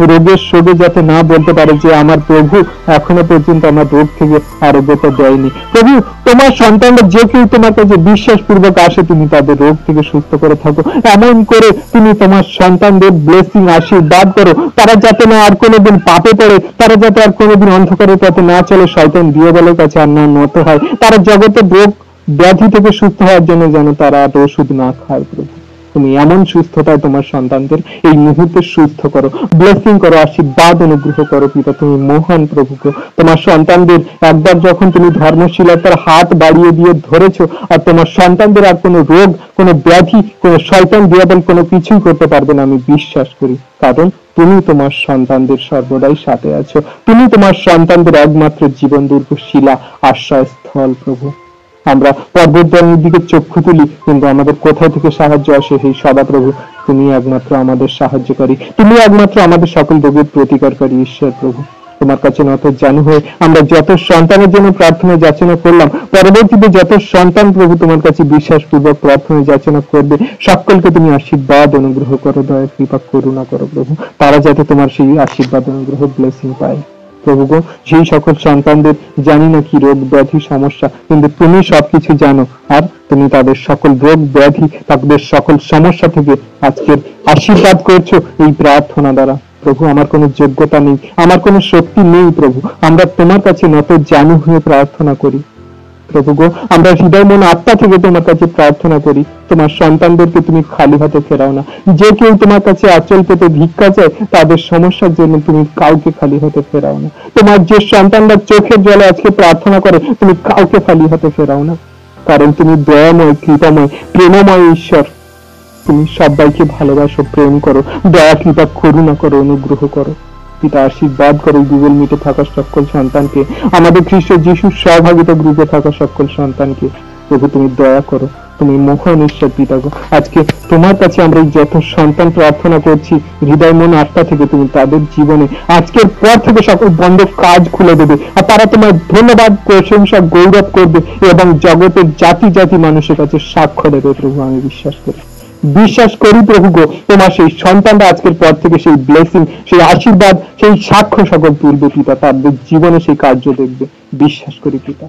রোগের শোকে যাতে না বলতে পারে যে আমার প্রভু এখনো পর্যন্ত আমার রোগ থেকে আরোগ্যতা দেয়নি। প্রভু তোমার সন্তানরা যে কেউ তোমার কাছে বিশ্বাস পূর্বক আসে, তুমি তাদের রোগ থেকে সুস্থ করে থাকো। এমন করে তুমি তোমার সন্তানদের ব্লেসিং আশীর্বাদ করো, তারা যাতে না আর কোনোদিন পাপে পড়ে, তারা যাতে আর কোনোদিন অন্ধকারের পথে না চলে, শয়তান দিয়েবলের কাছে আর না নত হয়, তারা জগতের রোগ ব্যাধি থেকে সুস্থ হওয়ার জন্য যেন তারা আর ওষুধ না খায়। প্রভু তুমি এমন সুস্থতায় তোমার সন্তানদের এই মুহূর্তে সুস্থ করো, ব্লেসিং করো, আশীর্বাদ অনুগ্রহ করো পিতা। তুমি মহান প্রভু গো। তোমার সন্তানদের একবার যখন তুমি ধর্মশীলতার হাত বাড়িয়ে দিয়ে ধরেছো, আর তোমার সন্তানদের আর কোনো রোগ, কোনো ব্যাধি, কোনো শয়তান দিয়াবল কোনো কিছুই করতে পারবে না, আমি বিশ্বাস করি। কারণ তুমি তোমার সন্তানদের সর্বদাই সাথে আছো, তুমি তোমার সন্তানদের একমাত্র জীবন দুর্গ, শিলা, আশ্রয়স্থল। প্রভু আমরা পর্বতদের দিকে চক্ষু তুলি, কিন্তু আমাদের কোথায় থেকে সাহায্য আসে? সেই সদা প্রভু তুমি একমাত্র আমাদের সাহায্যকারী, তুমি একমাত্র আমাদের সকল রোগের প্রতিকারকারী ঈশ্বর। প্রভু তোমার কাছে নত জানু হয়ে আমরা যত সন্তানের জন্য প্রার্থনা যাচনা করলাম, পরবর্তীতে যত সন্তান প্রভু তোমার কাছে বিশ্বাসপূর্বক প্রার্থনা যাচনা করবে, সকলকে তুমি আশীর্বাদ অনুগ্রহ করো, দয়া কৃপা করুণা করো প্রভু, তারা যাতে তোমার সেই আশীর্বাদ অনুগ্রহ ব্লেসিং পায়। প্রভু গো, সেই সকল সন্তানদের জানি না কি রোগ ব্যাধি সমস্যা, কিন্তু তুমি সবকিছু জানো, আর তুমি তাদের সকল রোগ ব্যাধি, তাদের সকল সমস্যা থেকে আজকের আশীর্বাদ করছো এই প্রার্থনা দ্বারা। প্রভু আমার কোনো যোগ্যতা নেই, আমার কোনো শক্তি নেই প্রভু, আমরা তোমার কাছে নত জানু হয়ে প্রার্থনা করি। প্রভু গো, আমরা হৃদয় মন আত্মা থেকে তোমার কাছে প্রার্থনা করি, তোমার সন্তানদেরকে তুমি খালি হাতে ফেরাও না। যে কেউ তোমার কাছে আঁচল পেতে ভিক্ষা চায়, তাদের সমস্যার জন্য তুমি কাউকে খালি হাতে ফেরাও না। তোমার যে সন্তানরা চোখের জলে আজকে প্রার্থনা করে, তুমি কাউকে খালি হাতে ফেরাও না। কারণ তুমি দয়াময়, কৃপাময়, প্রেমময় ঈশ্বর। তুমি সবাইকে ভালোবাসো, প্রেম করো, দয়া কৃপা করুণা করো, অনুগ্রহ করো পিতা। আশীর্বাদ করো গুগল মিটে থাকা সকল সন্তানকে, আমাদের খ্রিস্ট যিশুর সহভাগিতা গ্রুপে থাকা সকল সন্তানকে। প্রভু তুমি দয়া করো, তুমি মহান ঈশ্বর পিতা গো। আজকে তোমার কাছে আমরা যত সন্তান প্রার্থনা করছি, হৃদয় মন আত্মা থেকে তুমি তাদের জীবনে আজকের পর থেকে সকল বন্ধ কাজ খুলে দেবে, আর তারা তোমার ধন্যবাদ, প্রশংসা, গৌরব করবে এবং জগতের জাতি জাতি মানুষের কাছে সাক্ষ্য দেবে। প্রভু আমি বিশ্বাস করি প্রভু গো, তোমার সেই সন্তানরা আজকের পর থেকে সেই ব্লেসিং, সেই আশীর্বাদ, সেই সাক্ষ্য সকল তুলবে পিতা, তাদের জীবনে সেই কার্য দেখবে। বিশ্বাস করি পিতা,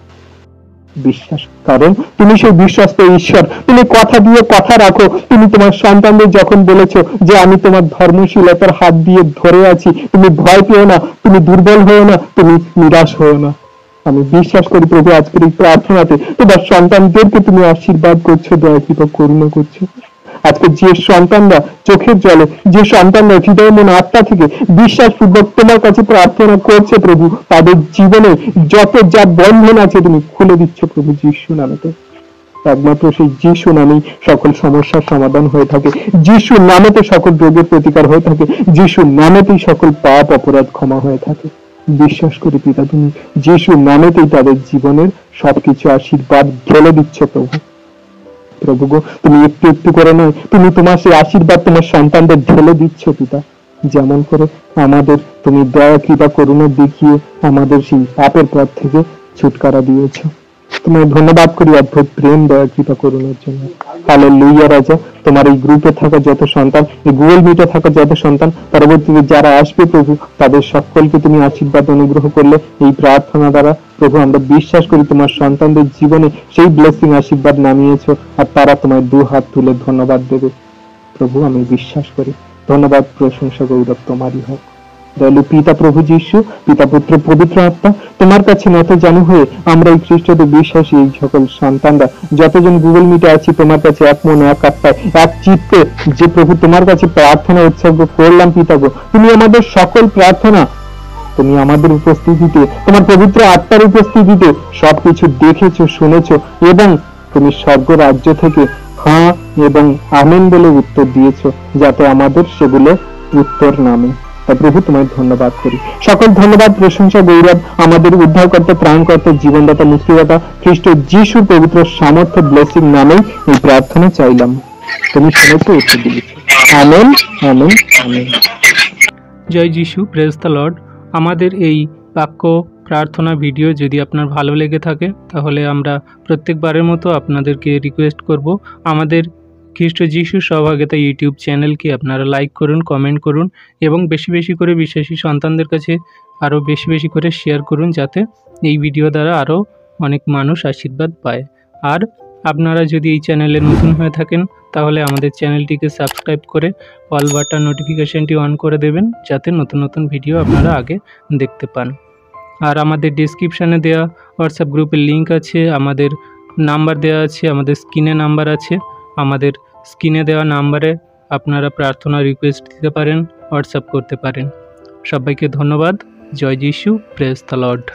বিশ্বাস। কারণ তুমি সেই বিশ্বস্ত ঈশ্বর, তুমি কথা দিয়ে কথা রাখো। তুমি তোমার সন্তানদের যখন বলেছো যে আমি তোমার ধর্মশীলতার হাত দিয়ে ধরে আছি, তুমি ভয় পেও না, তুমি দুর্বল হও না, তুমি নিরাশ হও না। আমি বিশ্বাস করি প্রভু আজকের এই প্রার্থনাতে তোমার সন্তানদেরকে তুমি আশীর্বাদ করছো, দয়া কৃপা করুণা করছো। আজকে যে সন্তানরা চোখের জলে, যে সন্তানরা হৃদয় মন আত্মা থেকে বিশ্বাসপূর্বক তোমার কাছে প্রার্থনা করছে প্রভু, তাদের জীবনে যত যা বন্ধন আছে তুমি খুলে দিচ্ছ প্রভু যিশু নামেতে। একমাত্র সেই যিশু নামেই সকল সমস্যার সমাধান হয়ে থাকে, যিশু নামেতে সকল রোগের প্রতিকার হয়ে থাকে, যিশু নামেতেই সকল পাপ অপরাধ ক্ষমা হয়ে থাকে। বিশ্বাস করি পিতা তুমি যিশু নামেতেই তাদের জীবনের সবকিছু আশীর্বাদ ঢেলে দিচ্ছ প্রভু। প্রভু গো, তুমি একটু একটু করে নয়, তুমি তোমার সেই আশীর্বাদ তোমার সন্তানদের ঢেলে দিচ্ছ পিতা। যেমন করে আমাদের তুমি দয়া কৃপা করুণা দেখিয়ে আমাদের সেই পাপের পথ থেকে ছুটকারা দিয়েছ। তোমায় ধন্যবাদ করি অদ্ভুত প্রেম, দয়া কৃপা করুণার জন্য। হালেলুয়া রাজা। তোমার এই গ্রুপে থাকা যত সন্তান, এই গুগল মিটে থাকা যত সন্তান, পরবর্তীতে যারা আসবে প্রভু, তাদের সকলকে তুমি আশীর্বাদ অনুগ্রহ করলে এই প্রার্থনা দ্বারা প্রভু আমরা বিশ্বাস করি তোমার সন্তানদের জীবনে সেই ব্লেসিং আশীর্বাদ নামিয়েছো, আর তারা তোমায় দু হাত তুলে ধন্যবাদ দেবে প্রভু। আমি বিশ্বাস করি। ধন্যবাদ, প্রশংসা, গৌরব তোমারই হোক। দয়ালু পিতা প্রভু যিশু, পিতা পুত্র পবিত্র আত্মা, তোমার কাছে নত জানু হয়ে আমরা এই খ্রিস্টতে বিশ্বাসী এই সকল সন্তানরা যতজন গুগল মিটে আছি, তোমার কাছে এক মনে, এক আত্মায়, এক চিত্তে যে প্রভু তোমার কাছে প্রার্থনা উৎসর্গ করলাম পিতা গো, তুমি আমাদের সকল প্রার্থনা, তুমি আমাদের উপস্থিতিতে, তোমার পবিত্র আত্মার উপস্থিতিতে সবকিছু দেখেছো, শুনেছো, এবং তুমি স্বর্গ রাজ্য থেকে হ্যাঁ এবং আমেন বলে উত্তর দিয়েছো, যাতে আমাদের সেগুলো উত্তর নামে। প্রভু তোমায় ধন্যবাদ করি। সকল ধন্যবাদ, প্রশংসা, গৌরব আমাদের উদ্ধারকর্তা, ত্রাণকর্তা, জীবনদাতা, মুক্তিদাতা খ্রিস্ট যিশুর পবিত্র সামর্থ্য ব্লেসিং নামেই এই প্রার্থনা চাইলাম। তুমি শুনেছো, উত্তর দিয়েছো। Amen, amen, amen. জয় যিশু, প্রেজ দ্য লর্ড। আমাদের এই বাক্য প্রার্থনা ভিডিও যদি আপনার ভালো লেগে থাকে তাহলে আমরা প্রত্যেকবারের মতো আপনাদেরকে রিকোয়েস্ট করব আমাদের খ্রিস্ট যিশু সহভাগিতা ইউটিউব চ্যানেলকে আপনারা লাইক করুন, কমেন্ট করুন এবং বেশি বেশি করে বিশ্বাসী সন্তানদের কাছে আরও বেশি বেশি করে শেয়ার করুন, যাতে এই ভিডিও দ্বারা আরও অনেক মানুষ আশীর্বাদ পায়। আর আপনারা যদি এই চ্যানেলে নতুন হয়ে থাকেন তাহলে আমাদের চ্যানেলটিকে সাবস্ক্রাইব করে অল বাটন নোটিফিকেশনটি অন করে দেবেন, যাতে নতুন নতুন ভিডিও আপনারা আগে দেখতে পান। আর আমাদের ডেসক্রিপশানে দেওয়া হোয়াটসঅ্যাপ গ্রুপের লিঙ্ক আছে, আমাদের নাম্বার দেওয়া আছে, আমাদের স্ক্রিনে নাম্বার আছে। আমাদের স্ক্রিনে দেওয়া নাম্বারে আপনারা প্রার্থনা রিকোয়েস্ট দিতে পারেন, হোয়াটসঅ্যাপ করতে পারেন। সবাইকে ধন্যবাদ। জয় যিশু, প্রেজ দ্য লর্ড।